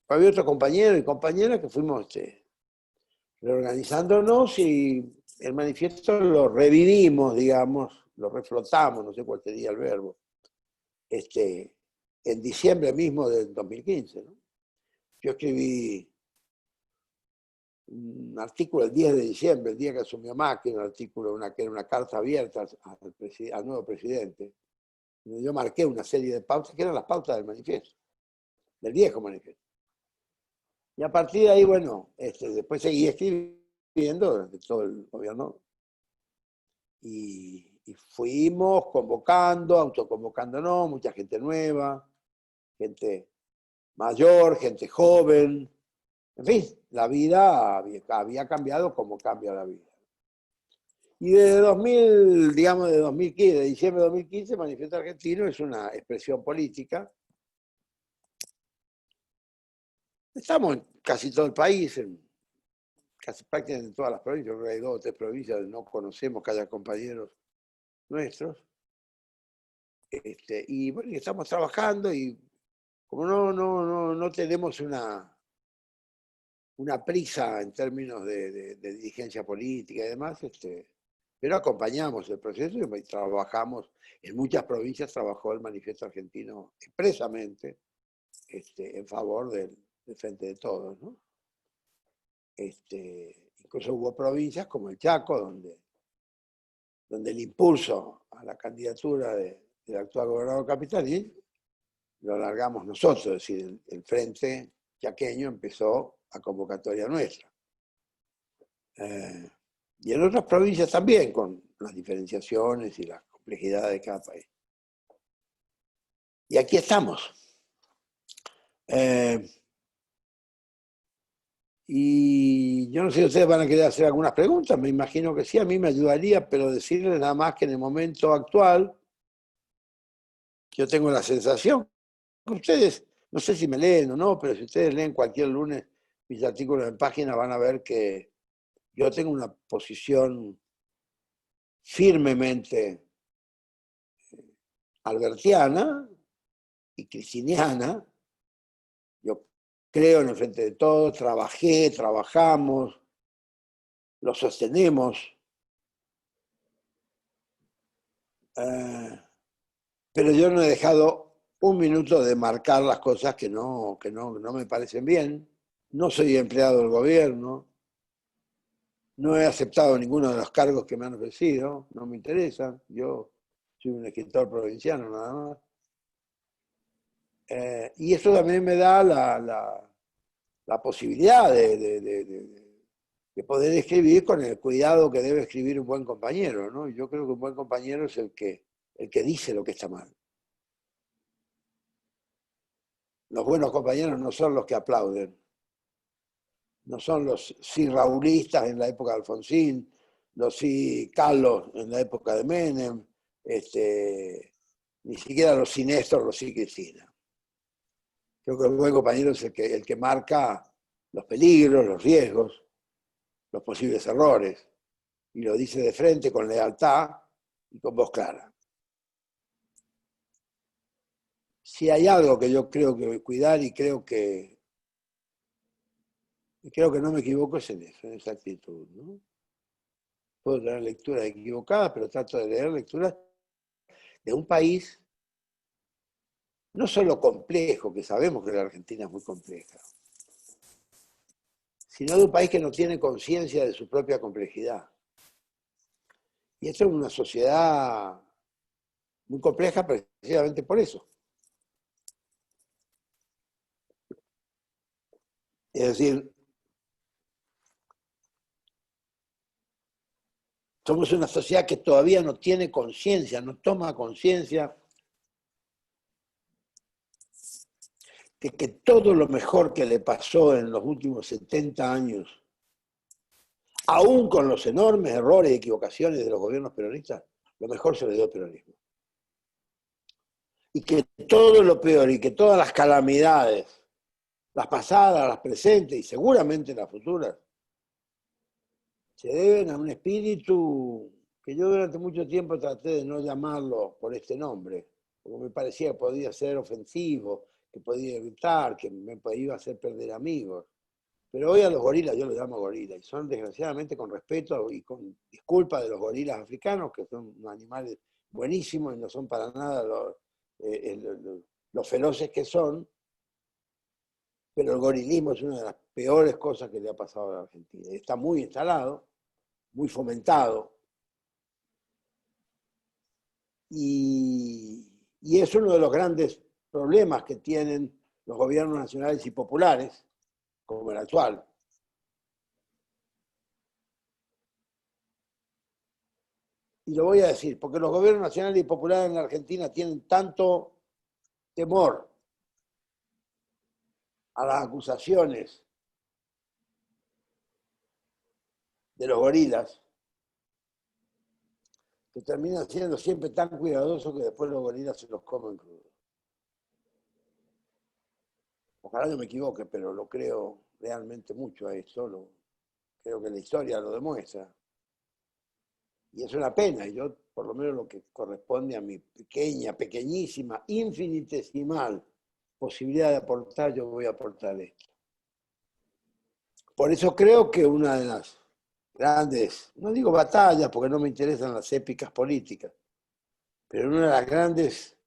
había otro compañero y compañera que fuimos reorganizándonos y el manifiesto lo revivimos, digamos, lo reflotamos, no sé cuál sería el verbo, en diciembre mismo del 2015. ¿No? Yo escribí un artículo el 10 de diciembre, el día que asumió Macri, un artículo, que era una carta abierta al nuevo presidente. Yo marqué una serie de pautas que eran las pautas del manifiesto, del viejo manifiesto. Y a partir de ahí, bueno, después seguí escribiendo durante todo el gobierno y fuimos convocando, autoconvocándonos, mucha gente nueva, gente mayor, gente joven. En fin, la vida había cambiado como cambia la vida. Y desde 2000, digamos de 2015, de diciembre de 2015, Manifiesto Argentino es una expresión política. Estamos en casi todo el país, en casi prácticamente en todas las provincias, creo que hay 2 o 3 provincias donde no conocemos que haya compañeros nuestros. Y bueno, estamos trabajando y como no tenemos una prisa en términos de dirigencia política y demás, pero acompañamos el proceso y trabajamos, en muchas provincias trabajó el Manifiesto Argentino expresamente en favor del Frente de Todos, ¿no? Incluso hubo provincias como el Chaco, donde el impulso a la candidatura del actual gobernador capitalino lo alargamos nosotros, es decir, el Frente Chaqueño empezó a convocatoria nuestra. Y en otras provincias también, con las diferenciaciones y las complejidades de cada país. Y aquí estamos. Y yo no sé si ustedes van a querer hacer algunas preguntas, me imagino que sí, a mí me ayudaría, pero decirles nada más que en el momento actual, yo tengo la sensación que ustedes, no sé si me leen o no, pero si ustedes leen cualquier lunes mis artículos en página, van a ver que yo tengo una posición firmemente albertiana y cristiniana. Yo creo en el Frente de Todos, trabajamos, lo sostenemos, pero yo no he dejado un minuto de marcar las cosas que no me parecen bien. No soy empleado del gobierno, no he aceptado ninguno de los cargos que me han ofrecido, no me interesan. Yo soy un escritor provinciano nada más. Y eso también me da la posibilidad de poder escribir con el cuidado que debe escribir un buen compañero, ¿no? Yo creo que un buen compañero es el que dice lo que está mal. Los buenos compañeros no son los que aplauden, no son los sí raulistas en la época de Alfonsín, los sí Carlos en la época de Menem, ni siquiera los sí Néstor, los sí Cristina. Creo que el buen compañero es el que marca los peligros, los riesgos, los posibles errores, y lo dice de frente con lealtad y con voz clara. Si hay algo que yo creo que voy a cuidar y creo que no me equivoco es en eso, en esa actitud, ¿no? Puedo tener lecturas equivocadas, pero trato de leer lecturas de un país no solo complejo, que sabemos que la Argentina es muy compleja, sino de un país que no tiene conciencia de su propia complejidad. Y esto es una sociedad muy compleja precisamente por eso. Es decir, somos una sociedad que todavía no tiene conciencia, no toma conciencia de que todo lo mejor que le pasó en los últimos 70 años, aún con los enormes errores y equivocaciones de los gobiernos peronistas, lo mejor se le dio al peronismo. Y que todo lo peor y que todas las calamidades, las pasadas, las presentes y seguramente las futuras, se deben a un espíritu que yo durante mucho tiempo traté de no llamarlo por este nombre, porque me parecía que podía ser ofensivo, que podía evitar, que me iba a hacer perder amigos. Pero hoy a los gorilas yo los llamo gorilas, y son desgraciadamente con respeto y con disculpa de los gorilas africanos, que son unos animales buenísimos y no son para nada los feroces que son, pero el gorilismo es una de las peores cosas que le ha pasado a la Argentina. Está muy instalado, muy fomentado, y es uno de los grandes problemas que tienen los gobiernos nacionales y populares, como el actual. Y lo voy a decir, porque los gobiernos nacionales y populares en la Argentina tienen tanto temor a las acusaciones de los gorilas, que terminan siendo siempre tan cuidadosos que después los gorilas se los comen crudos. Ojalá no me equivoque, pero lo creo realmente mucho a esto, creo que la historia lo demuestra. Y es una pena, y yo, por lo menos lo que corresponde a mi pequeña, pequeñísima, infinitesimal posibilidad de aportar, yo voy a aportar esto. Por eso creo que una de las grandes, no digo batallas porque no me interesan las épicas políticas, pero una de las grandes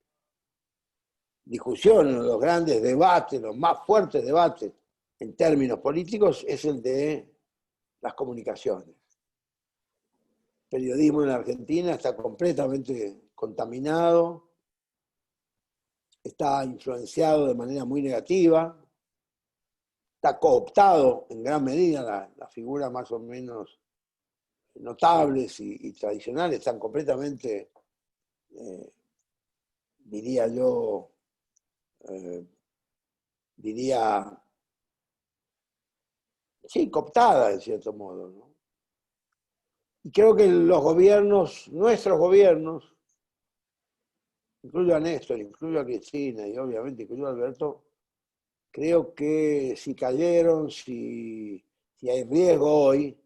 discusiones, los grandes debates, los más fuertes debates en términos políticos es el de las comunicaciones. El periodismo en la Argentina está completamente contaminado, está influenciado de manera muy negativa, está cooptado en gran medida, las figuras más o menos notables y tradicionales están completamente, diría yo, sí, cooptadas en cierto modo, ¿no? Y creo que los gobiernos, nuestros gobiernos, incluyo a Néstor, incluyo a Cristina y obviamente incluyo a Alberto, creo que si cayeron, si hay riesgo hoy,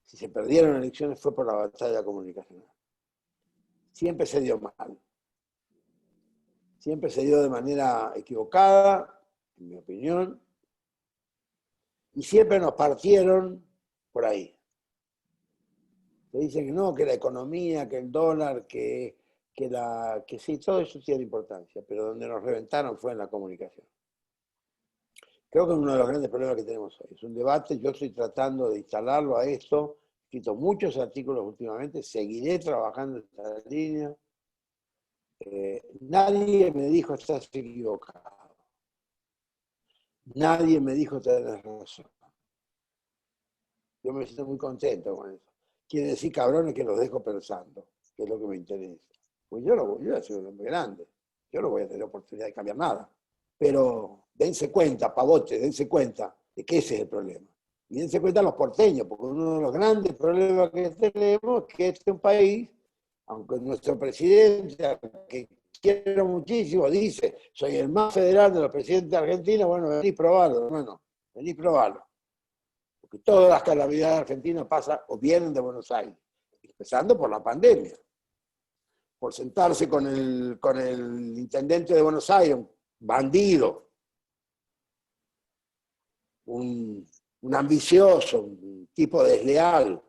si se perdieron elecciones fue por la batalla comunicacional. Siempre se dio mal. Siempre se dio de manera equivocada, en mi opinión, y siempre nos partieron por ahí. Se dicen que no, que la economía, que el dólar, que sí, todo eso tiene importancia, pero donde nos reventaron fue en la comunicación. Creo que es uno de los grandes problemas que tenemos hoy. Es un debate, yo estoy tratando de instalarlo a esto, he escrito muchos artículos últimamente, seguiré trabajando en esta línea. Nadie me dijo estás equivocado. Nadie me dijo tenés razón. Yo me siento muy contento con eso. Quiere decir, cabrones, que los dejo pensando, que es lo que me interesa. Pues yo voy a ser un hombre grande. Yo no voy a tener oportunidad de cambiar nada. Pero dense cuenta, pavotes, dense cuenta de que ese es el problema. Y dense cuenta los porteños, porque uno de los grandes problemas que tenemos es que este es un país, aunque nuestro presidente, que quiero muchísimo, dice, soy el más federal de los presidentes de Argentina, bueno, vení a probarlo, hermano, vení a probarlo. Porque todas las calamidades argentinas pasan o vienen de Buenos Aires, empezando por la pandemia. Por sentarse con el intendente de Buenos Aires, un bandido, un ambicioso, un tipo desleal,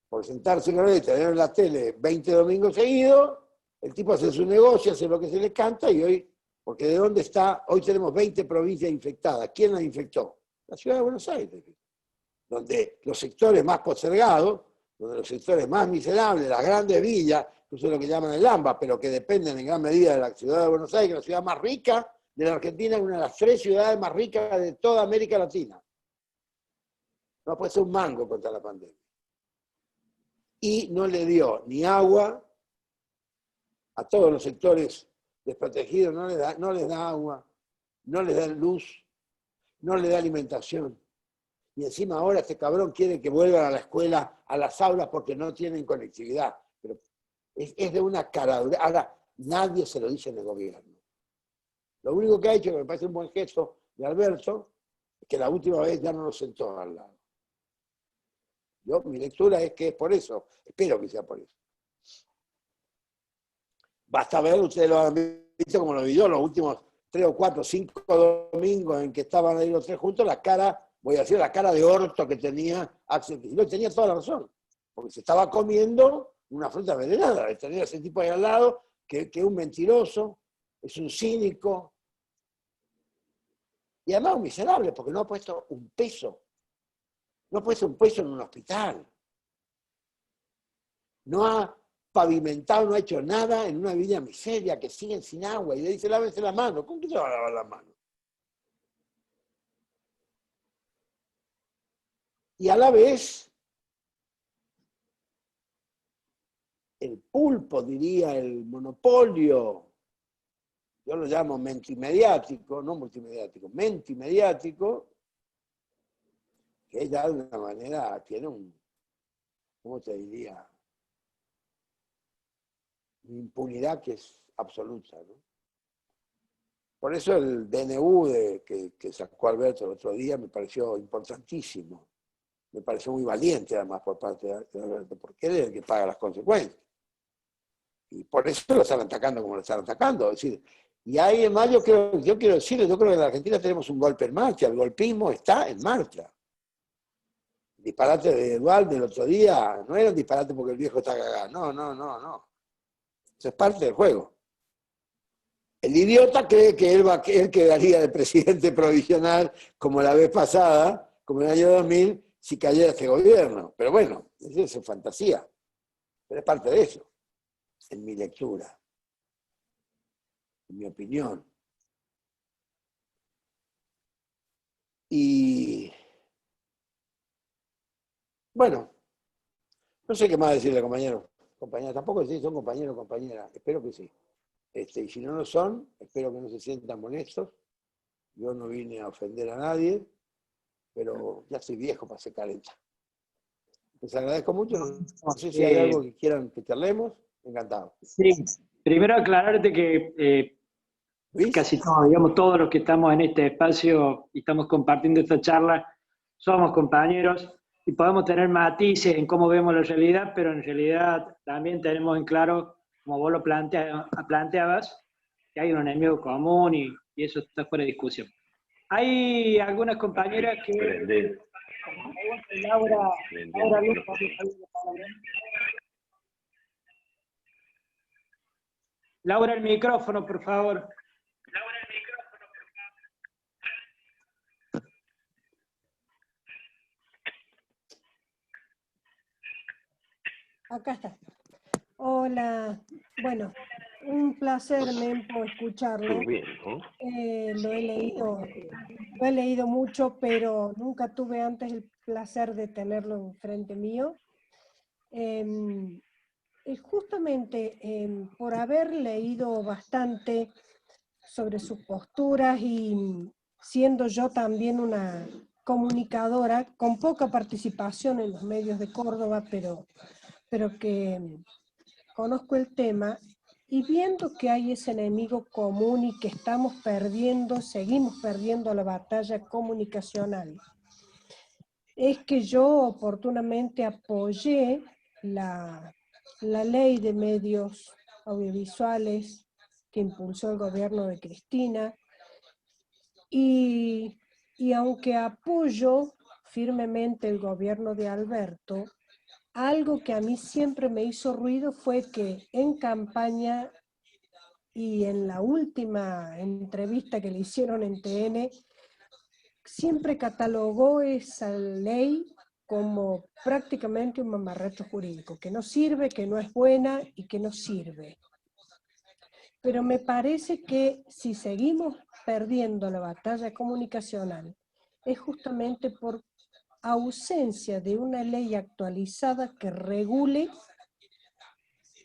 por sentarse con él y tener en la tele 20 domingos seguidos, el tipo hace su negocio, hace lo que se le canta y hoy, porque ¿de dónde está? Hoy tenemos 20 provincias infectadas. ¿Quién las infectó? La ciudad de Buenos Aires, donde los sectores más postergados, donde los sectores más miserables, las grandes villas, incluso lo que llaman el AMBA, pero que dependen en gran medida de la ciudad de Buenos Aires, que es la ciudad más rica de la Argentina, es una de las 3 ciudades más ricas de toda América Latina. No puede ser un mango contra la pandemia. Y no le dio ni agua a todos los sectores desprotegidos, no les da agua, no les da luz, no les da alimentación. Y encima ahora este cabrón quiere que vuelvan a la escuela, a las aulas, porque no tienen conectividad. Pero es de una caradura. Ahora, nadie se lo dice en el gobierno. Lo único que ha hecho, que me parece un buen gesto de Alberto, es que la última vez ya no lo sentó al lado. Mi lectura es que es por eso. Espero que sea por eso. Basta ver, ustedes lo han visto como lo vi yo, los últimos 3 o 4 o 5 domingos en que estaban ahí los tres juntos, la cara, voy a decir, la cara de orto que tenía Axel Kicillof. Tenía toda la razón, porque se estaba comiendo una fruta envenenada. Tenía ese tipo ahí al lado, que es un mentiroso, es un cínico, y además un miserable, porque no ha puesto un peso. No ha puesto un peso en un hospital. No ha pavimentado, no ha hecho nada en una villa miseria, que siguen sin agua, y le dice, lávese la mano. ¿Con qué se va a lavar la mano? Y a la vez, el pulpo, diría, el monopolio, yo lo llamo mentimediático, no multimediático, mentimediático, que ya de una manera tiene un, ¿cómo te diría? Una impunidad que es absoluta, ¿no? Por eso el DNU que sacó Alberto el otro día me pareció importantísimo. Me pareció muy valiente además por parte de Alberto, porque él es el que paga las consecuencias. Y por eso lo están atacando como lo están atacando. Es decir, y ahí además yo quiero decirles, yo creo que en la Argentina tenemos un golpe en marcha, el golpismo está en marcha. El disparate de Eduardo del otro día no era un disparate porque el viejo está cagado, no. Eso es parte del juego. El idiota cree que él quedaría de presidente provisional como la vez pasada, como en el año 2000, si cayera este gobierno. Pero bueno, eso es fantasía. Pero es parte de eso, en mi lectura, en mi opinión. Y bueno, no sé qué más decirle, compañero. Compañera, tampoco sé si son compañeros o compañeras, espero que sí. Y si no lo son, espero que no se sientan molestos. Yo no vine a ofender a nadie, pero ya soy viejo para ser calenta. Les agradezco mucho. No sé si hay algo que quieran que charlemos. Encantado.
Sí, primero aclararte que casi todos, digamos, todos los que estamos en este espacio y estamos compartiendo esta charla, somos compañeros y podemos tener matices en cómo vemos la realidad, pero en realidad también tenemos en claro, como vos lo planteabas, que hay un enemigo común y eso está fuera de discusión. Hay algunas compañeras que... Laura Luz, Laura, el micrófono, por favor.
Acá está. Hola, bueno, un placer, Mempo, escucharlo. Lo he leído mucho, pero nunca tuve antes el placer de tenerlo enfrente mío. Justamente por haber leído bastante sobre sus posturas y siendo yo también una comunicadora con poca participación en los medios de Córdoba, pero que conozco el tema, y viendo que hay ese enemigo común y que estamos perdiendo, seguimos perdiendo la batalla comunicacional, es que yo oportunamente apoyé la ley de medios audiovisuales que impulsó el gobierno de Cristina, y aunque apoyo firmemente el gobierno de Alberto, algo que a mí siempre me hizo ruido fue que en campaña y en la última entrevista que le hicieron en TN, siempre catalogó esa ley como prácticamente un mamarracho jurídico, que no sirve, que no es buena y que no sirve. Pero me parece que si seguimos perdiendo la batalla comunicacional, es justamente por ausencia de una ley actualizada que regule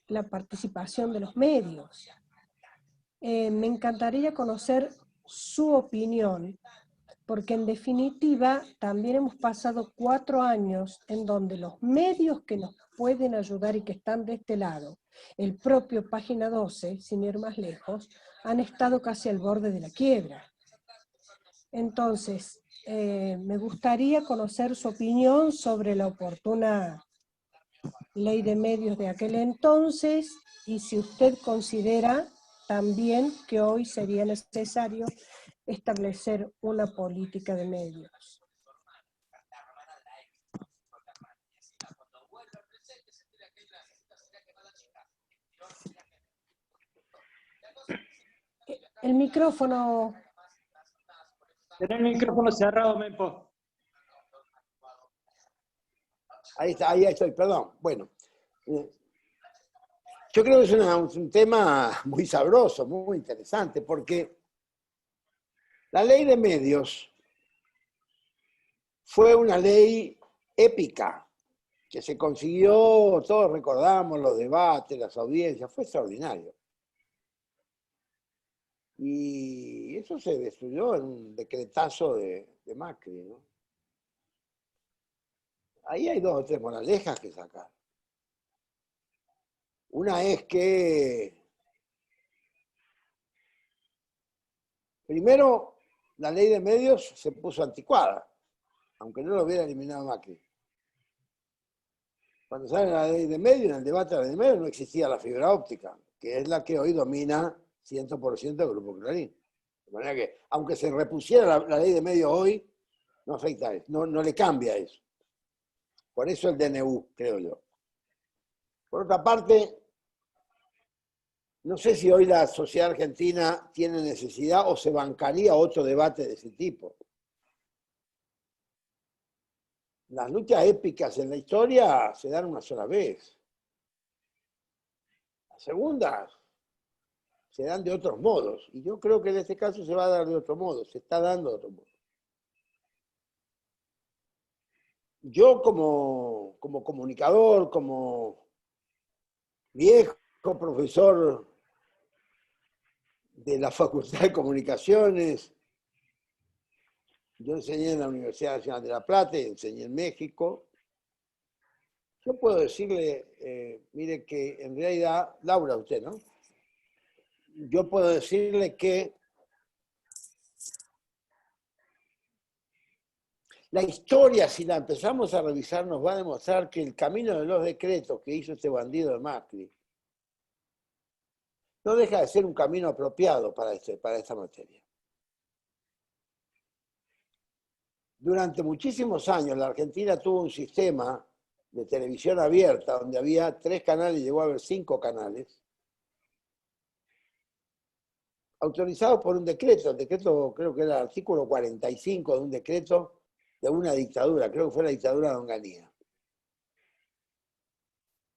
la participación de los medios. Me encantaría conocer su opinión, porque en definitiva también hemos pasado 4 años en donde los medios que nos pueden ayudar y que están de este lado, el propio Página 12, sin ir más lejos, han estado casi al borde de la quiebra. Entonces, me gustaría conocer su opinión sobre la oportuna ley de medios de aquel entonces y si usted considera también que hoy sería necesario establecer una política de medios. El micrófono.
Tenés el micrófono cerrado, Mepo.
Ahí está, ahí estoy, perdón. Bueno, yo creo que es un tema muy sabroso, muy interesante, porque la ley de medios fue una ley épica, que se consiguió, todos recordamos los debates, las audiencias, fue extraordinario. Y eso se destruyó en un decretazo de Macri, ¿no? Ahí hay 2 o 3 moralejas que sacar. Una es que, primero, la ley de medios se puso anticuada, aunque no lo hubiera eliminado Macri. Cuando sale la ley de medios, en el debate de la ley de medios no existía la fibra óptica, que es la que hoy domina 100% del Grupo Clarín. De manera que, aunque se repusiera la ley de medios hoy, no afecta a eso, no le cambia eso. Por eso el DNU, creo yo. Por otra parte, no sé si hoy la sociedad argentina tiene necesidad o se bancaría otro debate de ese tipo. Las luchas épicas en la historia se dan una sola vez. Las segundas se dan de otros modos. Y yo creo que en este caso se va a dar de otro modo, se está dando de otro modo. Yo como comunicador, como viejo profesor de la Facultad de Comunicaciones, yo enseñé en la Universidad Nacional de La Plata, enseñé en México. Yo puedo decirle, mire que en realidad, Laura, usted, ¿no? Yo puedo decirle que la historia, si la empezamos a revisar, nos va a demostrar que el camino de los decretos que hizo este bandido de Macri no deja de ser un camino apropiado para esta materia. Durante muchísimos años la Argentina tuvo un sistema de televisión abierta donde había 3 canales, llegó a haber 5 canales, autorizados por un decreto. El decreto creo que era el artículo 45 de un decreto de una dictadura, creo que fue la dictadura de Onganía,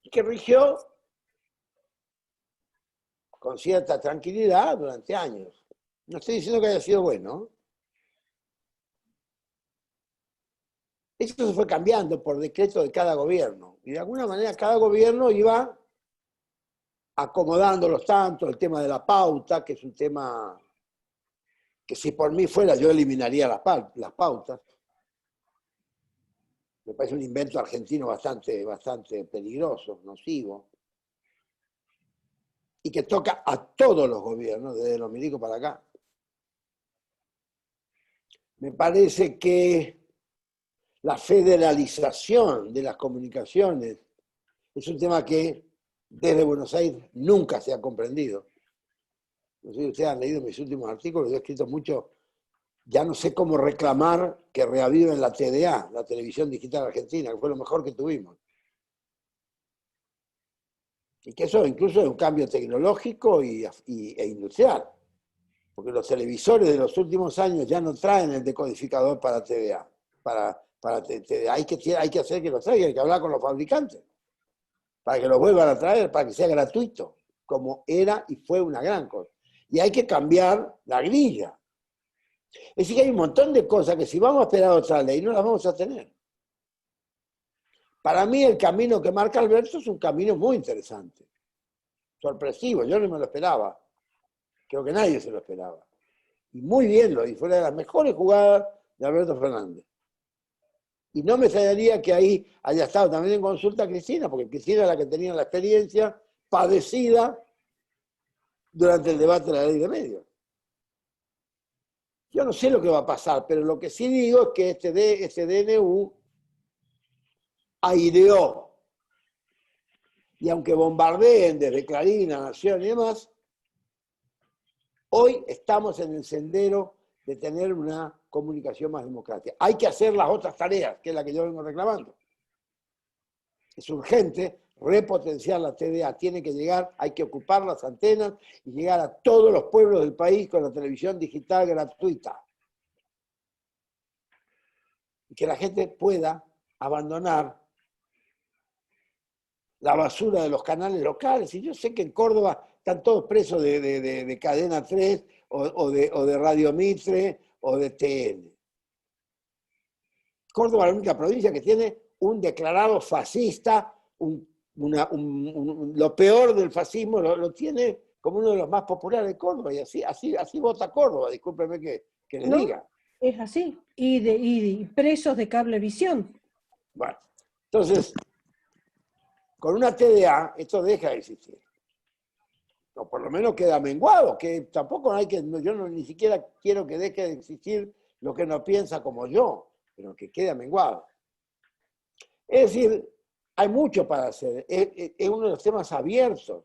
y que rigió con cierta tranquilidad durante años. No estoy diciendo que haya sido bueno. Eso se fue cambiando por decreto de cada gobierno. Y de alguna manera cada gobierno iba acomodando los tantos, el tema de la pauta, que es un tema que si por mí fuera yo eliminaría las pautas. Me parece un invento argentino bastante peligroso, nocivo. Y que toca a todos los gobiernos, desde los milicos para acá. Me parece que la federalización de las comunicaciones es un tema que desde Buenos Aires nunca se ha comprendido. No sé si ustedes han leído mis últimos artículos, yo he escrito mucho, ya no sé cómo reclamar que reaviven la TDA, la Televisión Digital Argentina, que fue lo mejor que tuvimos. Y que eso incluso es un cambio tecnológico e industrial, porque los televisores de los últimos años ya no traen el decodificador para TDA. Hay que hacer que lo traigan, hay que hablar con los fabricantes, para que lo vuelvan a traer, para que sea gratuito, como era y fue una gran cosa. Y hay que cambiar la grilla. Es decir, que hay un montón de cosas que si vamos a esperar otra ley, no las vamos a tener. Para mí el camino que marca Alberto es un camino muy interesante, sorpresivo, yo no me lo esperaba, creo que nadie se lo esperaba. Y muy bien lo hizo, fue una de las mejores jugadas de Alberto Fernández. Y no me extrañaría que ahí haya estado también en consulta Cristina, porque Cristina es la que tenía la experiencia padecida durante el debate de la ley de medios. Yo no sé lo que va a pasar, pero lo que sí digo es que este DNU aireó, y aunque bombardeen desde Clarín, La Nación y demás, Hoy estamos en el sendero de tener una comunicación más democrática. Hay que hacer las otras tareas, que es la que yo vengo reclamando. Es urgente repotenciar la TDA, tiene que llegar, hay que ocupar las antenas y llegar a todos los pueblos del país con la televisión digital gratuita. Y que la gente pueda abandonar la basura de los canales locales. Y yo sé que en Córdoba están todos presos de Cadena 3 o de Radio Mitre o de TN. Córdoba es la única provincia que tiene un declarado fascista, lo peor del fascismo lo tiene como uno de los más populares de Córdoba, y así vota Córdoba, discúlpeme que le diga.
Es así, y presos de Cablevisión.
Bueno, entonces, con una TDA esto deja de existir. O por lo menos queda menguado, que tampoco hay que, yo ni siquiera quiero que deje de existir lo que no piensa como yo, pero que quede menguado. Es decir, hay mucho para hacer, es uno de los temas abiertos.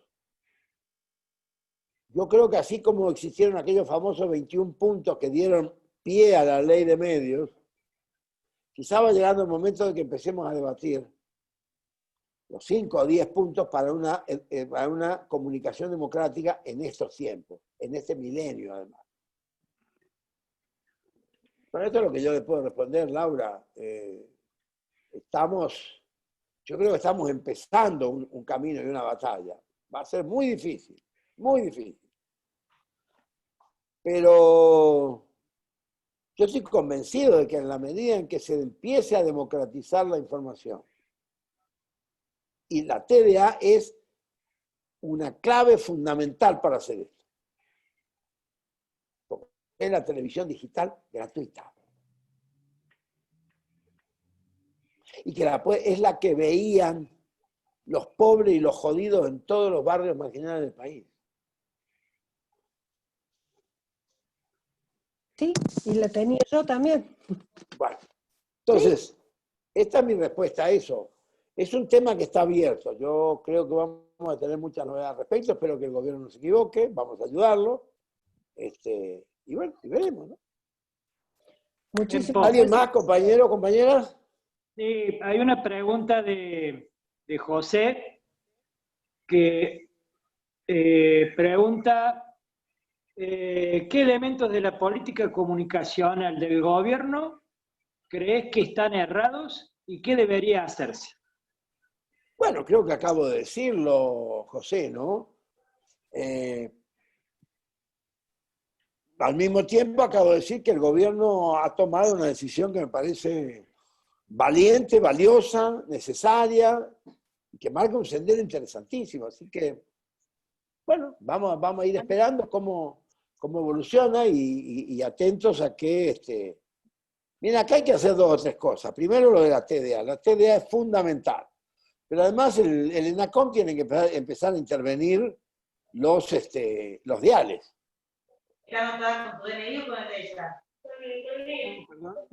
Yo creo que así como existieron aquellos famosos 21 puntos que dieron pie a la ley de medios, quizá va llegando el momento de que empecemos a debatir los 5 o 10 puntos para una comunicación democrática en estos tiempos, en este milenio además. Bueno, esto es lo que yo le puedo responder, Laura. Yo creo que estamos empezando un camino y una batalla. Va a ser muy difícil, muy difícil. Pero yo estoy convencido de que en la medida en que se empiece a democratizar la información, y la TDA es una clave fundamental para hacer esto. Porque es la televisión digital gratuita. Y que es la que veían los pobres y los jodidos en todos los barrios marginales del país.
Sí, y la tenía yo también.
Bueno, entonces, esta es mi respuesta a eso. Es un tema que está abierto. Yo creo que vamos a tener muchas novedades al respecto. Espero que el gobierno no se equivoque. Vamos a ayudarlo. Y bueno, y veremos, ¿no?
Muchísimas
¿Alguien
gracias.
más, compañero, compañeras?
Sí, hay una pregunta de José que pregunta ¿qué elementos de la política comunicacional del gobierno crees que están errados y qué debería hacerse?
Bueno, creo que acabo de decirlo, José, ¿no? Al mismo tiempo acabo de decir que el gobierno ha tomado una decisión que me parece valiente, valiosa, necesaria, y que marca un sendero interesantísimo. Así que, bueno, vamos a ir esperando cómo evoluciona y atentos a que... Mira, acá hay que hacer 2 o 3 cosas. Primero lo de la TDA. La TDA es fundamental. Pero además el ENACOM tiene que empezar a intervenir los diales.
¿Ya no estás con tu DNI o con el de ella?
¿Perdón?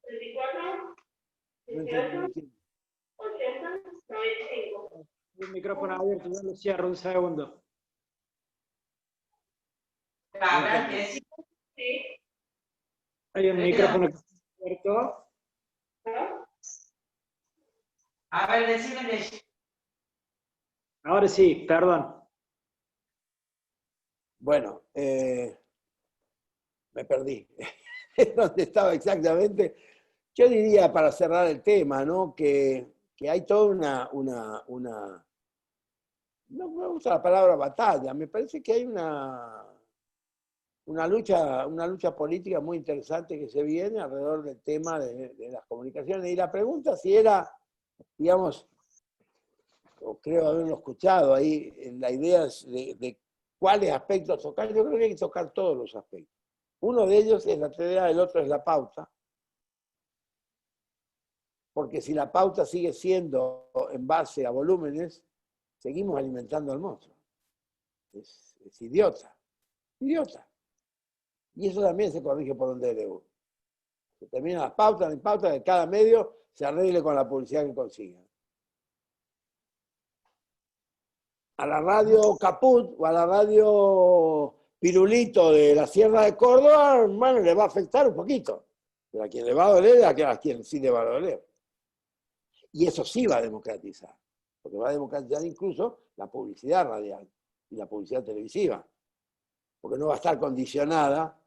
34, 18, 80, 95.
El micrófono abierto, yo lo cierro un segundo.
¿Habrá que decir? Sí.
Hay un micrófono que está abierto.
A ver, decime de ella.
Ahora sí, perdón.
Bueno, me perdí. ¿Dónde estaba exactamente? Yo diría, para cerrar el tema, ¿no? Que hay toda no me gusta la palabra batalla, me parece que hay una lucha política muy interesante que se viene alrededor del tema de las comunicaciones. Y la pregunta si era, digamos, o creo haberlo escuchado ahí, la idea de cuáles aspectos tocar. Yo creo que hay que tocar todos los aspectos. Uno de ellos es la TDA, el otro es la pauta. Porque si la pauta sigue siendo en base a volúmenes, seguimos alimentando al monstruo. Es idiota. Idiota. Y eso también se corrige por un DLU. Se terminan las pautas, en pautas de cada medio se arregle con la publicidad que consiga. A la radio Caput o a la radio pirulito de la Sierra de Córdoba, bueno, le va a afectar un poquito. Pero a quien le va a doler, a quien sí le va a doler. Y eso sí va a democratizar, porque va a democratizar incluso la publicidad radial y la publicidad televisiva, porque no va a estar condicionada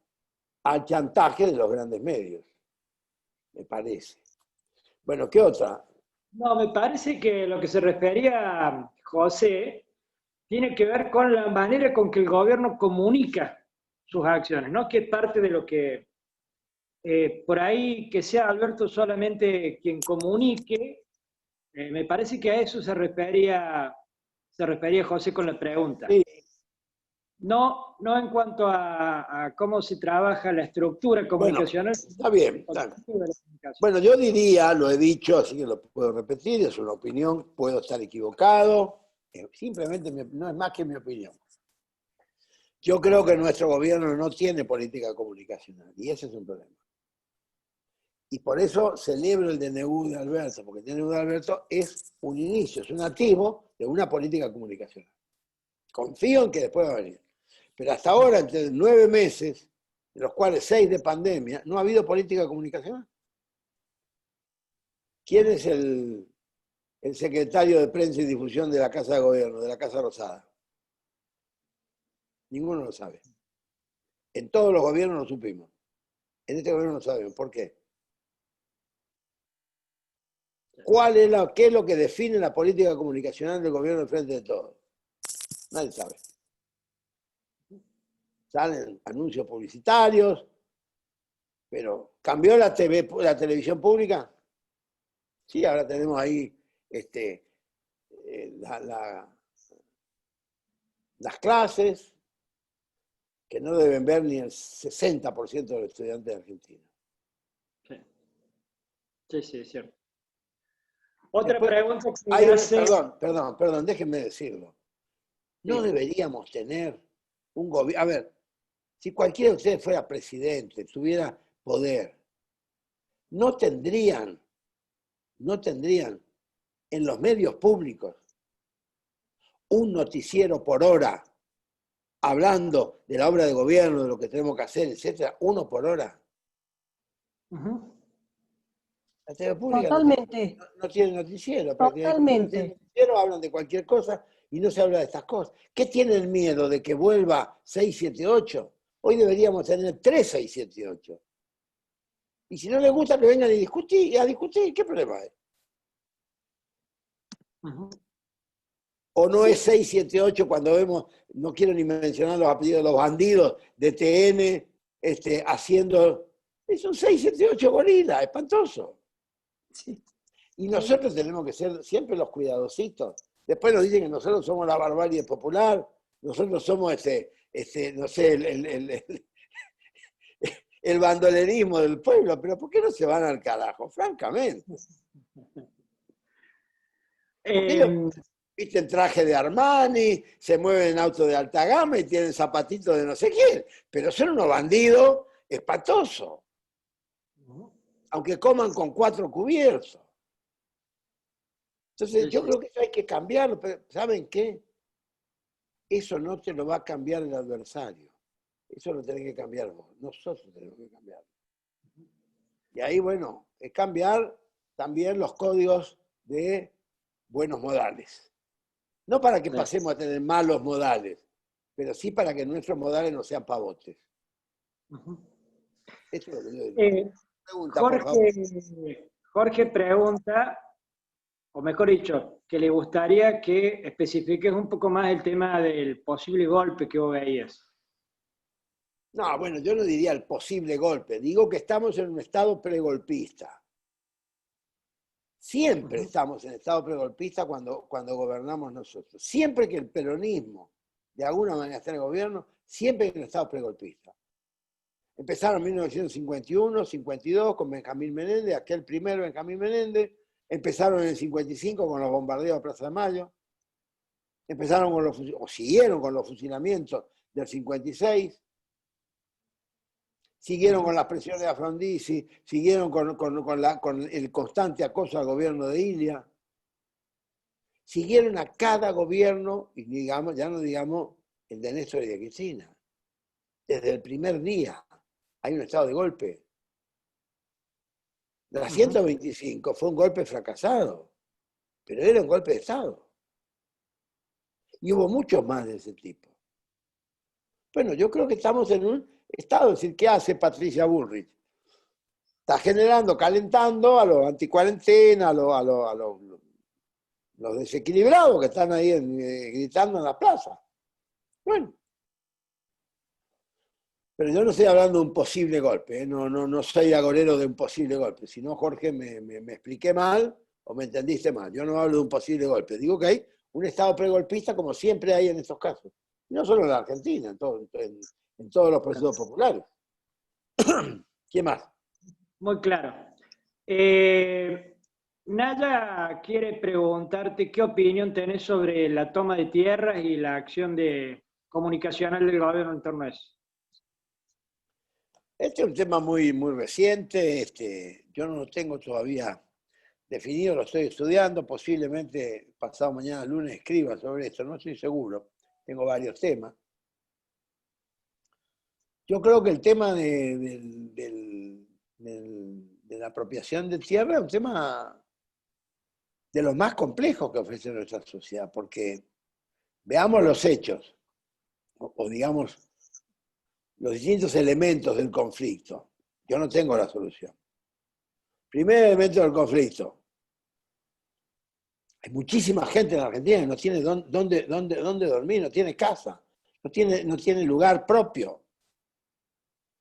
al chantaje de los grandes medios, me parece. Bueno, ¿qué otra?
No, me parece que lo que se refería José tiene que ver con la manera con que el gobierno comunica sus acciones, ¿no? Que es parte de lo que, por ahí que sea Alberto solamente quien comunique, me parece que a eso se refería José con la pregunta.
Sí.
No, no en cuanto a cómo se trabaja la estructura comunicacional.
Bueno, está bien. Bueno, yo diría, lo he dicho, así que lo puedo repetir, es una opinión, puedo estar equivocado, simplemente no es más que mi opinión. Yo creo que nuestro gobierno no tiene política comunicacional, y ese es un problema. Y por eso celebro el DNU de Alberto, porque el DNU de Alberto es un inicio, es un activo de una política comunicacional. Confío en que después va a venir. Pero hasta ahora, entre 9 meses, de los cuales 6 de pandemia, no ha habido política comunicacional. ¿Quién es el secretario de Prensa y Difusión de la Casa de Gobierno, de la Casa Rosada? Ninguno lo sabe. En todos los gobiernos lo supimos. En este gobierno no sabemos. ¿Por qué? ¿Qué es lo que define la política comunicacional del gobierno de Frente de Todos? Nadie sabe. Salen anuncios publicitarios, pero ¿cambió la televisión pública? Sí, ahora tenemos ahí las clases que no deben ver ni el 60% de los estudiantes de Argentina.
Sí, es cierto. Otra pregunta que
Perdón, déjenme decirlo. No deberíamos tener un gobierno. A ver, si cualquiera de ustedes fuera presidente, tuviera poder, no tendrían en los medios públicos un noticiero por hora hablando de la obra de gobierno, de lo que tenemos que hacer, etcétera, uno por hora. La TV pública
Totalmente.
no tiene noticiero.
Totalmente.
No tiene noticiero, hablan de cualquier cosa y no se habla de estas cosas. ¿Qué tienen miedo de que vuelva 678? Hoy deberíamos tener 3 678. Y si no les gusta, que vengan a discutir. ¿Qué problema hay? O no es 678 cuando vemos, no quiero ni mencionar los apellidos de los bandidos de TN haciendo. Es un 678 gorila, espantoso. Sí. Y nosotros tenemos que ser siempre los cuidadositos. Después nos dicen que nosotros somos la barbarie popular, nosotros somos no sé, el bandolerismo del pueblo, pero ¿por qué no se van al carajo? Francamente. Visten traje de Armani, se mueven en auto de alta gama y tienen zapatitos de no sé quién, pero son unos bandidos espantosos. Aunque coman con 4 cubiertos. Entonces yo creo que eso hay que cambiarlo, pero ¿saben qué? Eso no te lo va a cambiar el adversario. Eso lo tenés que cambiar vos. Nosotros tenemos que cambiarlo. Y ahí, bueno, es cambiar también los códigos de buenos modales. No para que pasemos a tener malos modales, pero sí para que nuestros modales no sean pavotes. Eso es lo que yo digo.
Jorge pregunta, o mejor dicho, que le gustaría que especifiques un poco más el tema del posible golpe que vos veías.
No, bueno, yo no diría el posible golpe. Digo que estamos en un estado pregolpista. Siempre estamos en estado pregolpista cuando gobernamos nosotros. Siempre que el peronismo de alguna manera está en el gobierno, siempre en estado pregolpista. Empezaron en 1951, 52 con Benjamín Menéndez, aquel primero Benjamín Menéndez. Empezaron en el 55 con los bombardeos de Plaza de Mayo. Siguieron con los fusilamientos del 56. Siguieron con las presiones a Frondizi, siguieron con el constante acoso al gobierno de Ilia. Siguieron a cada gobierno, y ya no digamos el de Néstor y de Cristina. desde el primer día hay un estado de golpe. La 125 fue un golpe fracasado, pero era un golpe de Estado. Y hubo muchos más de ese tipo. Bueno, yo creo que estamos en un estado, es decir, ¿qué hace Patricia Bullrich? Está generando, calentando a los anticuarentena, a los desequilibrados que están ahí gritando en la plaza. Bueno. Pero yo no estoy hablando de un posible golpe, ¿eh? No soy agorero de un posible golpe. Si no, Jorge, me expliqué mal o me entendiste mal. Yo no hablo de un posible golpe. Digo que hay un estado pregolpista como siempre hay en estos casos. Y no solo en la Argentina, en todos los procesos populares. ¿Quién más?
Muy claro. Naya quiere preguntarte qué opinión tenés sobre la toma de tierras y la acción comunicacional del gobierno en torno a eso.
Este es un tema muy, muy reciente. Yo no lo tengo todavía definido, lo estoy estudiando. Posiblemente pasado mañana, lunes, escriba sobre esto. No estoy seguro. Tengo varios temas. Yo creo que el tema de la apropiación de tierra es un tema de los más complejos que ofrece nuestra sociedad, porque veamos los hechos, o digamos, los distintos elementos del conflicto. Yo no tengo la solución. Primer elemento del conflicto. Hay muchísima gente en la Argentina que no tiene dónde dormir, no tiene casa, no tiene lugar propio.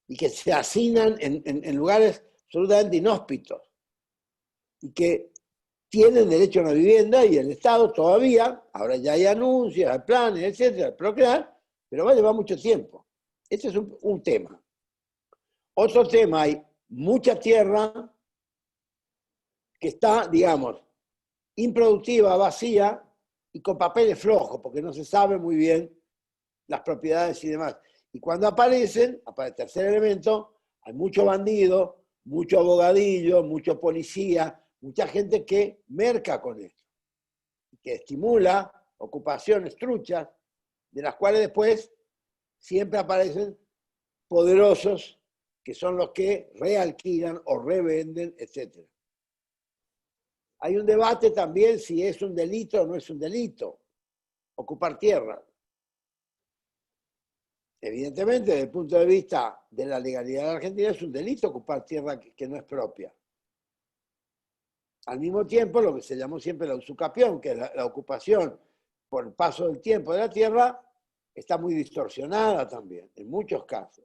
Y que se hacinan en lugares absolutamente inhóspitos. Y que tienen derecho a una vivienda y el Estado todavía, ahora ya hay anuncios, hay planes, etcétera, pero va a llevar mucho tiempo. Este es un tema. Otro tema, hay mucha tierra que está, digamos, improductiva, vacía y con papeles flojos, porque no se sabe muy bien las propiedades y demás. Y cuando aparece el tercer elemento, hay mucho bandido, mucho abogadillo, mucho policía, mucha gente que merca con esto, que estimula ocupaciones truchas, de las cuales después siempre aparecen poderosos que son los que realquilan o revenden, etc. Hay un debate también si es un delito o no es un delito ocupar tierra. Evidentemente, desde el punto de vista de la legalidad de la Argentina, es un delito ocupar tierra que no es propia. Al mismo tiempo, lo que se llamó siempre la usucapión, que es la ocupación por el paso del tiempo de la tierra, está muy distorsionada también, en muchos casos.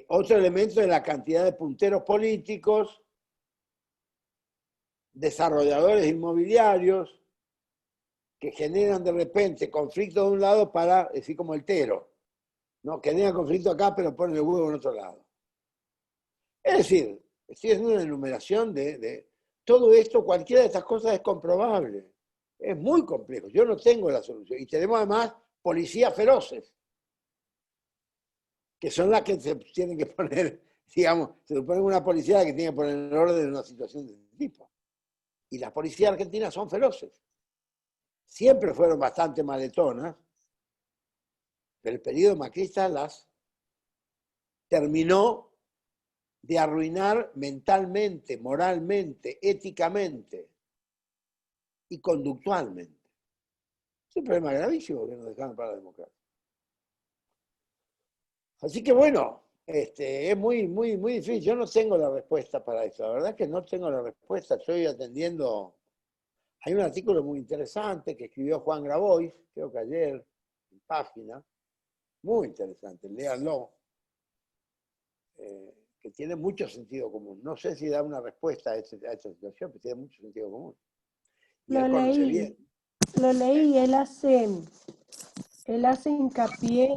Otro elemento es la cantidad de punteros políticos, desarrolladores inmobiliarios, que generan de repente conflicto de un lado para, decir como el Tero, ¿no? Que genera conflicto acá, pero ponen el huevo en otro lado. Es decir, estoy haciendo una enumeración de todo esto, cualquiera de estas cosas es comprobable. Es muy complejo, yo no tengo la solución. Y tenemos además policías feroces, que son las que se tienen que poner, digamos, se supone una policía que tiene que poner en orden en una situación de este tipo. Y las policías argentinas son feroces. Siempre fueron bastante maletonas, pero el periodo macrista las terminó de arruinar mentalmente, moralmente, éticamente y conductualmente. Es un problema gravísimo que nos dejaron para la democracia. Así que bueno, es muy, muy, muy difícil. Yo no tengo la respuesta para eso. La verdad es que no tengo la respuesta. Estoy atendiendo. Hay un artículo muy interesante que escribió Juan Grabois, creo que ayer, en página. Muy interesante, léanlo. Que tiene mucho sentido común. No sé si da una respuesta a esta situación, pero tiene mucho sentido común. Y él conoce bien.
Lo leí y él hace hincapié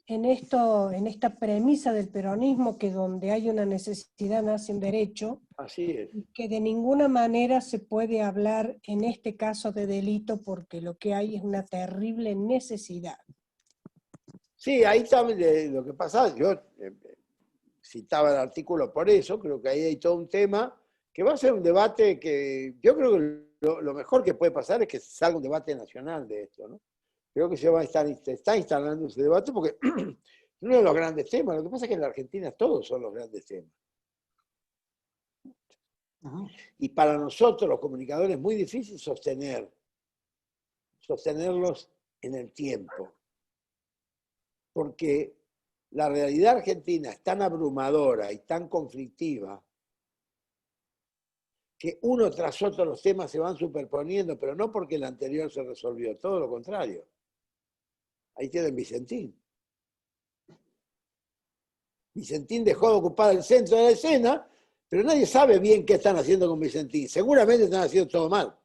en esta premisa del peronismo, que donde hay una necesidad nace un derecho.
Así es.
Que de ninguna manera se puede hablar en este caso de delito, porque lo que hay es una terrible necesidad.
Sí, ahí está lo que pasa. Yo citaba el artículo por eso, creo que ahí hay todo un tema que va a ser un debate que yo creo que lo mejor que puede pasar es que salga un debate nacional de esto, ¿no? Creo que se está instalando ese debate porque es uno de los grandes temas. Lo que pasa es que en la Argentina todos son los grandes temas. Y para nosotros, los comunicadores, es muy difícil sostenerlos en el tiempo. Porque la realidad argentina es tan abrumadora y tan conflictiva que uno tras otro los temas se van superponiendo, pero no porque el anterior se resolvió, todo lo contrario. Ahí tienen Vicentín. Vicentín dejó de ocupar el centro de la escena, pero nadie sabe bien qué están haciendo con Vicentín. Seguramente están haciendo todo mal.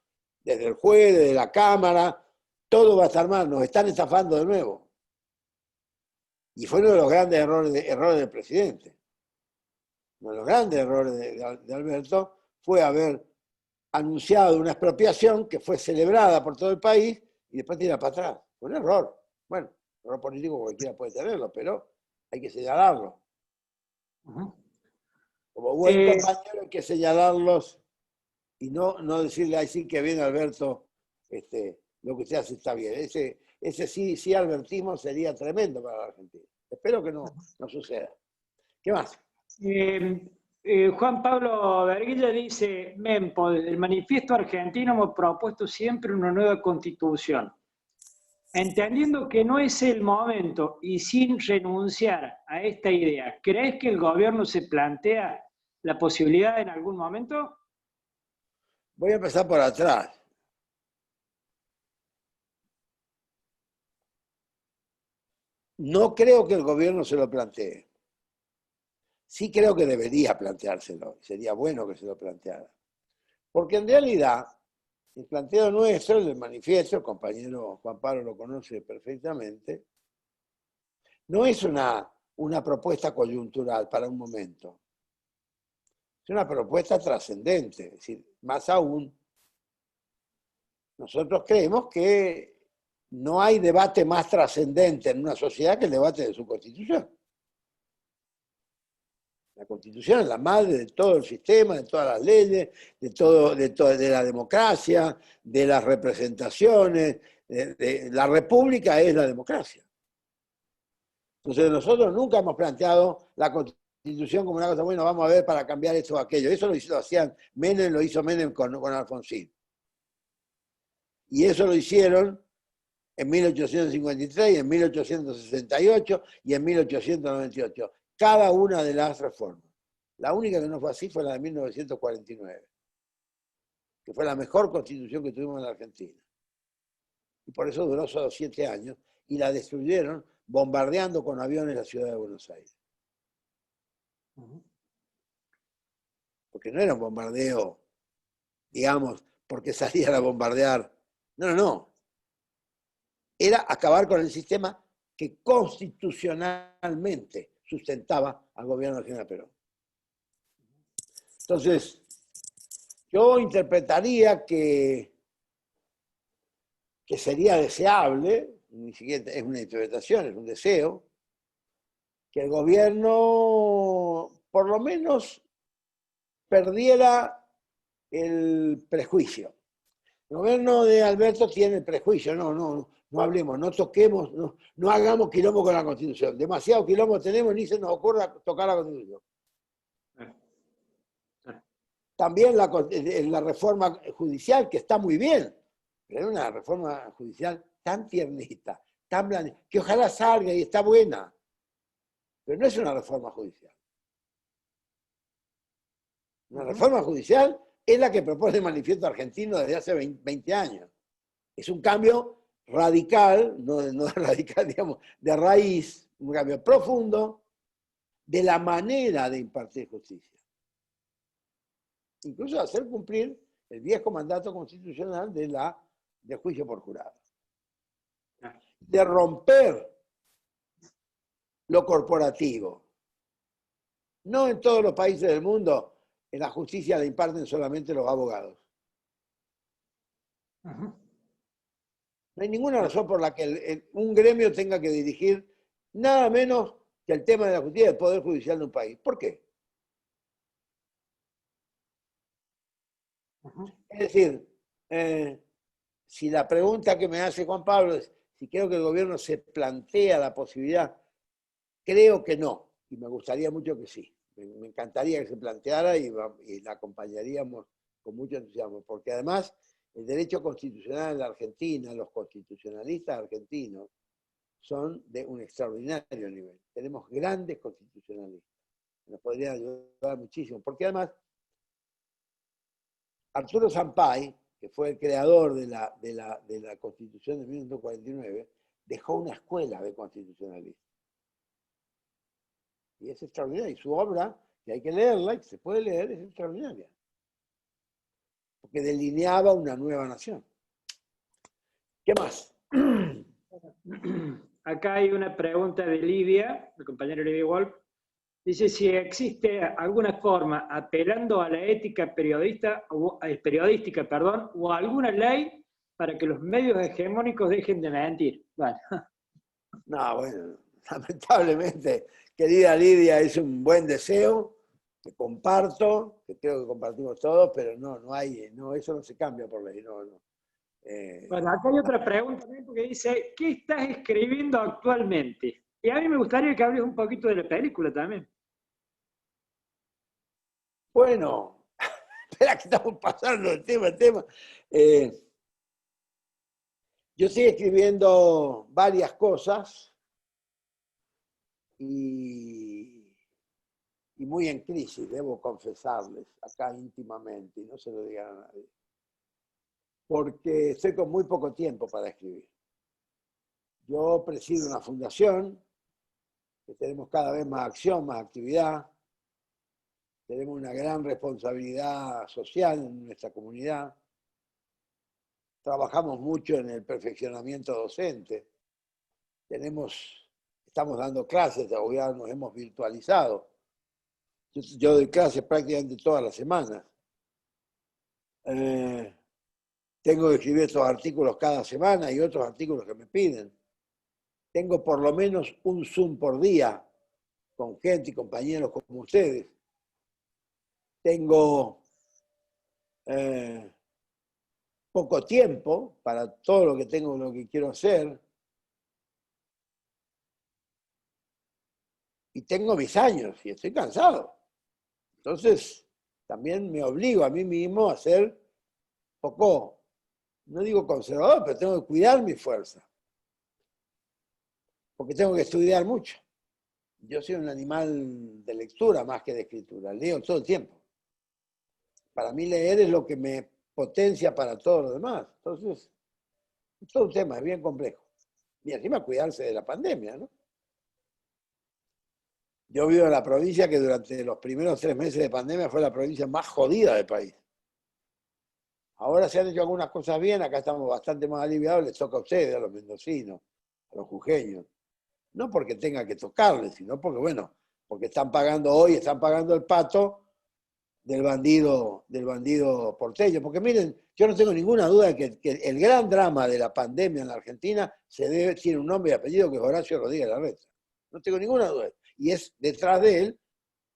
Desde el juez, desde la Cámara, todo va a estar mal, nos están estafando de nuevo. Y fue uno de los grandes errores del presidente. Uno de los grandes errores de Alberto fue haber anunciado una expropiación que fue celebrada por todo el país y después tira para atrás. Fue un error. Bueno, error político cualquiera puede tenerlo, pero hay que señalarlo. Como buen compañero hay que señalarlos y no decirle, ay sí que bien Alberto, lo que usted hace está bien. Ese sí albertismo sería tremendo para la Argentina. Espero que no suceda. ¿Qué más?
Juan Pablo Verguilla dice, Mempo, desde el Manifiesto Argentino hemos propuesto siempre una nueva constitución. Entendiendo que no es el momento y sin renunciar a esta idea, ¿crees que el gobierno se plantea la posibilidad en algún momento?
Voy a empezar por atrás. No creo que el gobierno se lo plantee. Sí creo que debería planteárselo. Sería bueno que se lo planteara. Porque en realidad, el planteo nuestro, el del manifiesto, el compañero Juan Pablo lo conoce perfectamente, no es una propuesta coyuntural para un momento. Es una propuesta trascendente. Es decir, más aún, nosotros creemos que no hay debate más trascendente en una sociedad que el debate de su constitución. La Constitución es la madre de todo el sistema, de todas las leyes, de la democracia, de las representaciones. La república es la democracia. Entonces nosotros nunca hemos planteado la Constitución como una cosa, bueno, vamos a ver para cambiar esto o aquello. Eso lo hacían Menem, lo hizo Menem con Alfonsín. Y eso lo hicieron en 1853, en 1868 y en 1898. Cada una de las reformas. La única que no fue así fue la de 1949, que fue la mejor constitución que tuvimos en la Argentina. Y por eso duró solo 7 años y la destruyeron bombardeando con aviones la ciudad de Buenos Aires. Porque no era un bombardeo, digamos, porque salían a bombardear. No. Era acabar con el sistema que constitucionalmente sustentaba al gobierno de General Perón. Entonces, yo interpretaría que sería deseable, ni siquiera es una interpretación, es un deseo, que el gobierno por lo menos perdiera el prejuicio. El gobierno de Alberto tiene el prejuicio, no hablemos, no toquemos, no hagamos quilombo con la Constitución. Demasiado quilombo tenemos, ni se nos ocurra tocar la Constitución. También la reforma judicial, que está muy bien, pero es una reforma judicial tan tiernita, tan blanda, que ojalá salga y está buena, pero no es una reforma judicial. Una reforma judicial es la que propone el Manifiesto Argentino desde hace 20 años. Es un cambio radical, no radical, digamos, de raíz, un cambio profundo de la manera de impartir justicia. Incluso hacer cumplir el viejo mandato constitucional del juicio por jurado. De romper lo corporativo. No en todos los países del mundo en la justicia la imparten solamente los abogados. No hay ninguna razón por la que un gremio tenga que dirigir nada menos que el tema de la justicia del Poder Judicial de un país. ¿Por qué? Es decir, si la pregunta que me hace Juan Pablo es Si creo que el gobierno se plantea la posibilidad, creo que no, y me gustaría mucho que sí. Me encantaría que se planteara y la acompañaríamos con mucho entusiasmo, porque además el derecho constitucional en la Argentina, los constitucionalistas argentinos, son de un extraordinario nivel. Tenemos grandes constitucionalistas, nos podrían ayudar muchísimo, porque además Arturo Sampay, que fue el creador de la Constitución de 1949, dejó una escuela de constitucionalistas. Y es extraordinaria. Y su obra, que hay que leerla, y que se puede leer, es extraordinaria. Porque delineaba una nueva nación. ¿Qué más?
Acá hay una pregunta de Livia, el compañero Livia Wolf. Dice si existe alguna forma, apelando a la ética periodística, o alguna ley para que los medios hegemónicos dejen de mentir. Bueno.
No, bueno, lamentablemente, querida Lidia, es un buen deseo que comparto, que creo que compartimos todos, pero no, eso no se cambia por ley, no.
Bueno, acá hay otra pregunta también porque dice, ¿qué estás escribiendo actualmente? Y a mí me gustaría que hables un poquito de la película también.
Bueno, espera que estamos pasando de tema a tema. Yo estoy escribiendo varias cosas y muy en crisis, debo confesarles acá íntimamente, y no se lo digan a nadie. Porque estoy con muy poco tiempo para escribir. Yo presido una fundación, que tenemos cada vez más acción, más actividad, tenemos una gran responsabilidad social en nuestra comunidad, trabajamos mucho en el perfeccionamiento docente, estamos dando clases, ya nos hemos virtualizado. Yo doy clases prácticamente todas las semanas. Tengo que escribir estos artículos cada semana y otros artículos que me piden. Tengo por lo menos un Zoom por día con gente y compañeros como ustedes. Tengo poco tiempo para todo lo que tengo, lo que quiero hacer. Y tengo mis años y estoy cansado. Entonces, también me obligo a mí mismo a ser poco, no digo conservador, pero tengo que cuidar mi fuerza. Porque tengo que estudiar mucho. Yo soy un animal de lectura más que de escritura. Leo todo el tiempo. Para mí leer es lo que me potencia para todo lo demás. Entonces, es todo un tema, es bien complejo. Y encima cuidarse de la pandemia, ¿no? Yo vivo en la provincia que durante los primeros 3 meses de pandemia fue la provincia más jodida del país. Ahora se han hecho algunas cosas bien, acá estamos bastante más aliviados, les toca a ustedes, a los mendocinos, a los jujeños. No porque tenga que tocarles, sino porque, bueno, porque están pagando el pato del bandido porteño. Porque miren, yo no tengo ninguna duda de que el gran drama de la pandemia en la Argentina tiene un nombre y apellido que es Horacio Rodríguez Larreta. No tengo ninguna duda. Y es detrás de él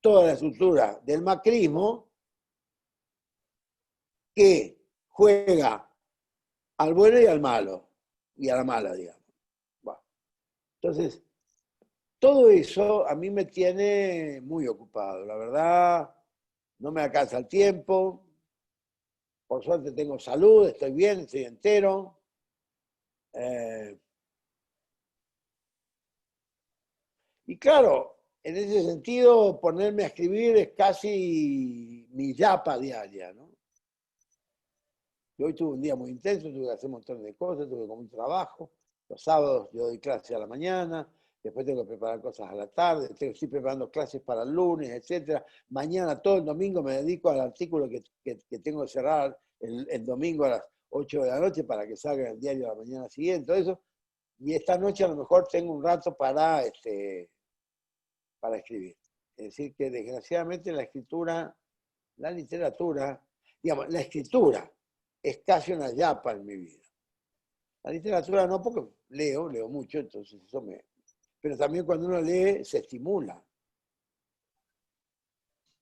toda la estructura del macrismo que juega al bueno y al malo, y a la mala, digamos. Bueno, entonces, todo eso a mí me tiene muy ocupado. La verdad, no me alcanza el tiempo. Por suerte tengo salud, estoy bien, estoy entero. Y claro, en ese sentido, ponerme a escribir es casi mi yapa diaria, ¿no? Y hoy tuve un día muy intenso, tuve que hacer un montón de cosas, tuve como un trabajo. Los sábados yo doy clases a la mañana, después tengo que preparar cosas a la tarde, estoy preparando clases para el lunes, etc. Mañana, todo el domingo, me dedico al artículo que tengo que cerrar el domingo a las 8 de la noche para que salga el diario a la mañana siguiente, todo eso. Y esta noche a lo mejor tengo un rato para escribir. Es decir, que desgraciadamente la escritura, la literatura, digamos, la escritura es casi una yapa en mi vida. La literatura no, porque leo mucho, entonces eso me... Pero también cuando uno lee, se estimula.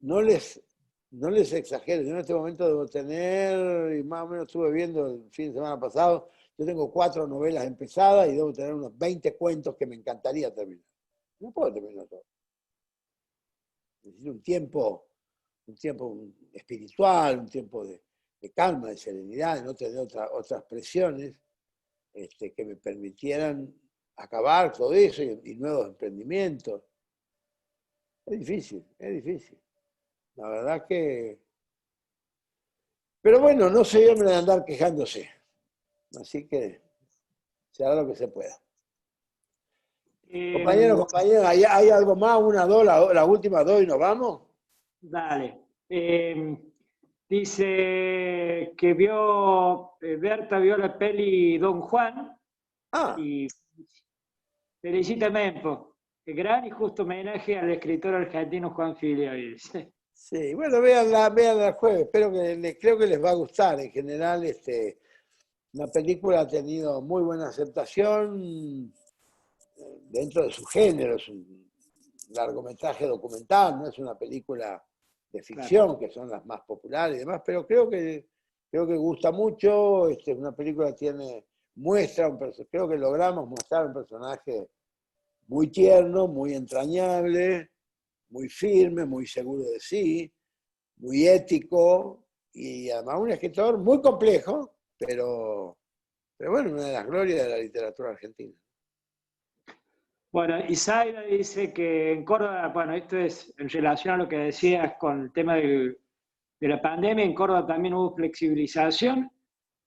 No les no les exagero, yo en este momento debo tener, y más o menos estuve viendo el fin de semana pasado, yo tengo 4 novelas empezadas y debo tener unos 20 cuentos que me encantaría terminar. No puedo terminar todo. Necesito un tiempo espiritual, un tiempo de calma, de serenidad, de no tener otras presiones que me permitieran acabar todo eso y nuevos emprendimientos. Es difícil, es difícil. La verdad que... Pero bueno, no soy hombre de andar quejándose. Así que se hará lo que se pueda. Compañeros, ¿hay algo más? ¿Una, dos, las últimas 2 y nos vamos?
Dale. Dice que Berta vio la peli Don Juan.
Ah.
Y felicita a Mempo. Gran y justo homenaje al escritor argentino Juan Filioli.
Sí, bueno, véanla el jueves. Creo que les va a gustar. En general, la película ha tenido muy buena aceptación dentro de su género. Es un largometraje documental, no es una película de ficción, claro, que son las más populares y demás, pero creo que gusta mucho. Una película creo que logramos mostrar un personaje muy tierno, muy entrañable, muy firme, muy seguro de sí, muy ético, y además un escritor muy complejo, pero bueno, una de las glorias de la literatura argentina.
Bueno, Isaida dice que en Córdoba, bueno, esto es en relación a lo que decías con el tema de la pandemia, en Córdoba también hubo flexibilización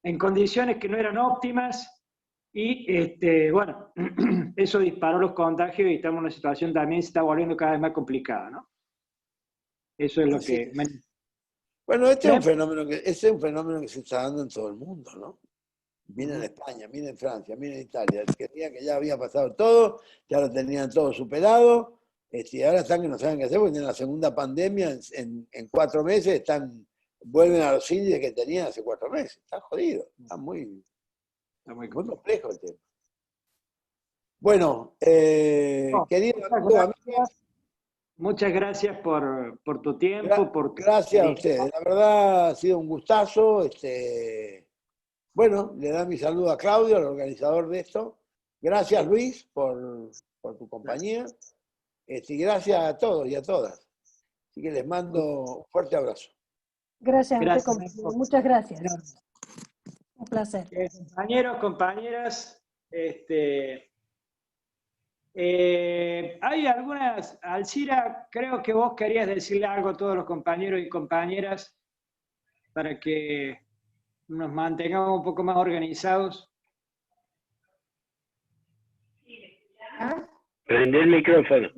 en condiciones que no eran óptimas y, bueno, eso disparó los contagios y estamos en una situación también se está volviendo cada vez más complicada, ¿no? Eso es lo que...
Bueno, este es un fenómeno que se está dando en todo el mundo, ¿no? Viene en España, viene en Francia, viene en Italia. Creía que ya había pasado todo, ya lo tenían todo superado, y ahora están que no saben qué hacer porque tienen la segunda pandemia en 4 meses, vuelven a los índices que tenían hace 4 meses. Están jodidos, está muy complejo el tema. Bueno, querido amigo,
muchas gracias por tu tiempo.
Gracias a ustedes, la verdad ha sido un gustazo. Bueno, le da mi saludo a Claudio, el organizador de esto. Gracias, Luis, por tu compañía. Y gracias a todos y a todas. Así que les mando un fuerte abrazo.
Gracias. Muchas gracias. Un placer.
Compañeros, compañeras, hay algunas... Alcira, creo que vos querías decirle algo a todos los compañeros y compañeras para que nos mantengamos un poco más organizados.
¿Ah?
Prende el micrófono.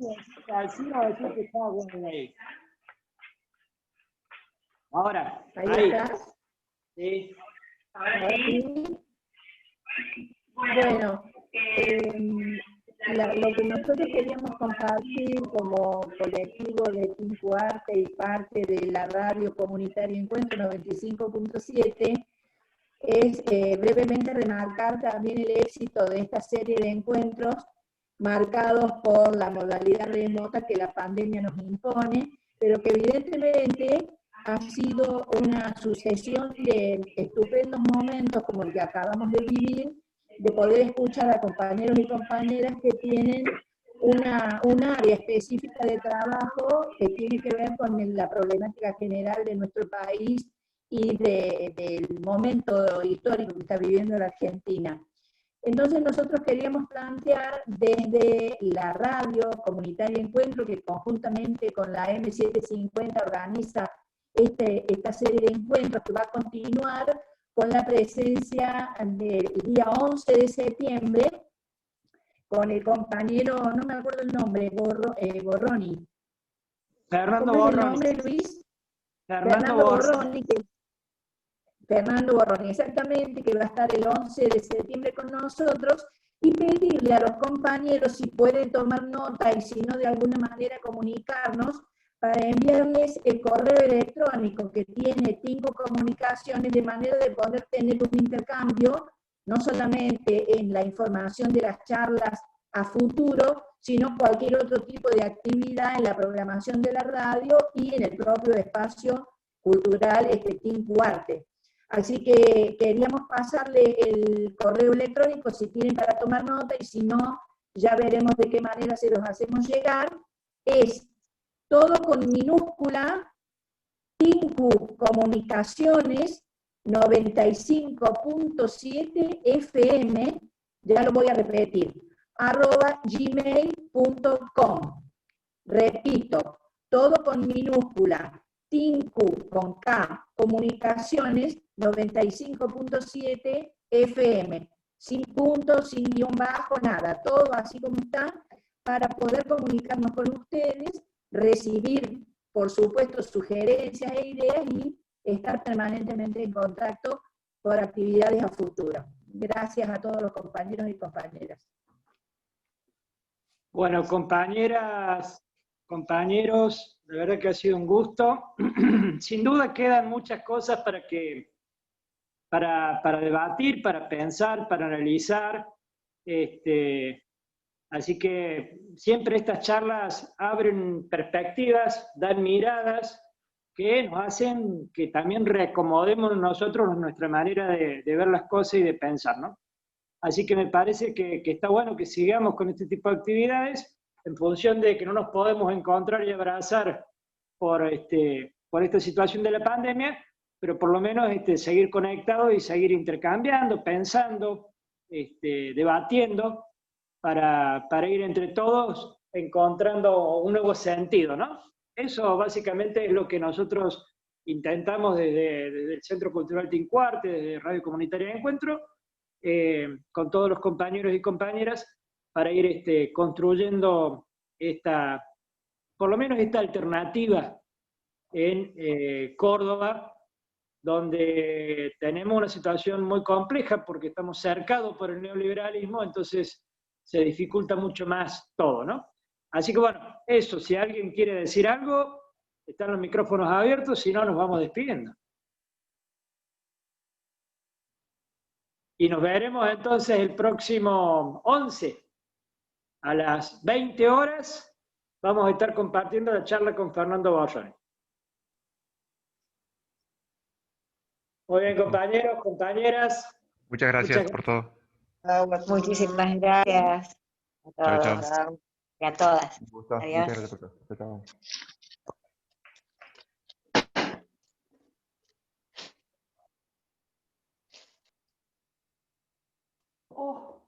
Ahora.
Ahí está.
Sí.
Ahora sí. Bueno, lo que nosotros queríamos compartir como colectivo de Tinku Arte y parte de la radio comunitaria Encuentro 95.7 es brevemente remarcar también el éxito de esta serie de encuentros marcados por la modalidad remota que la pandemia nos impone, pero que evidentemente ha sido una sucesión de estupendos momentos como el que acabamos de vivir, de poder escuchar a compañeros y compañeras que tienen un área específica de trabajo que tiene que ver con la problemática general de nuestro país y del momento histórico que está viviendo la Argentina. Entonces nosotros queríamos plantear desde la radio comunitaria Encuentro, que conjuntamente con la M750 organiza esta serie de encuentros que va a continuar con la presencia del día 11 de septiembre con el compañero, no me acuerdo el nombre, Borroni.
Fernando
¿Cómo es
Borroni.
el nombre, Luis? Fernando Borroni, exactamente, que va a estar el 11 de septiembre con nosotros, y pedirle a los compañeros si pueden tomar nota y si no de alguna manera comunicarnos para enviarles el correo electrónico que tiene Tinku Comunicaciones, de manera de poder tener un intercambio, no solamente en la información de las charlas a futuro, sino cualquier otro tipo de actividad en la programación de la radio y en el propio espacio
cultural Team Cuarte. Así que queríamos pasarle el correo electrónico si tienen para tomar nota, y si no, ya veremos de qué manera se los hacemos llegar. Es todo con minúscula, Tinku Comunicaciones 95.7 FM, ya lo voy a repetir, @gmail.com. Repito, todo con minúscula, Tinku con K, Comunicaciones 95.7 FM, sin puntos, sin guión bajo, nada, todo así como está, para poder comunicarnos con ustedes, recibir, por supuesto, sugerencias e ideas y estar permanentemente en contacto por actividades a futuro. Gracias a todos los compañeros y compañeras.
Bueno, compañeras, compañeros, de verdad que ha sido un gusto. Sin duda quedan muchas cosas para debatir, para pensar, para analizar. Así que siempre estas charlas abren perspectivas, dan miradas que nos hacen que también reacomodemos nosotros nuestra manera de ver las cosas y de pensar, ¿no? Así que me parece que está bueno que sigamos con este tipo de actividades en función de que no nos podemos encontrar y abrazar por esta situación de la pandemia, pero por lo menos seguir conectados y seguir intercambiando, pensando, debatiendo, para ir entre todos encontrando un nuevo sentido, ¿no? Eso básicamente es lo que nosotros intentamos desde el Centro Cultural Tincuarte, desde Radio Comunitaria de Encuentro, con todos los compañeros y compañeras, para ir construyendo por lo menos esta alternativa en Córdoba, donde tenemos una situación muy compleja porque estamos cercados por el neoliberalismo, entonces se dificulta mucho más todo, ¿no? Así que bueno, eso, si alguien quiere decir algo, están los micrófonos abiertos, si no nos vamos despidiendo. Y nos veremos entonces el próximo 11, a las 20 horas, vamos a estar compartiendo la charla con Fernando Borroni. Muy bien, compañeros, compañeras.
Muchas gracias por todo.
Muchísimas gracias a
Chao,
todos
chao.
y a todas.
Un gusto.
Adiós.
Muchas gracias por todo. Chao, chao.
Oh.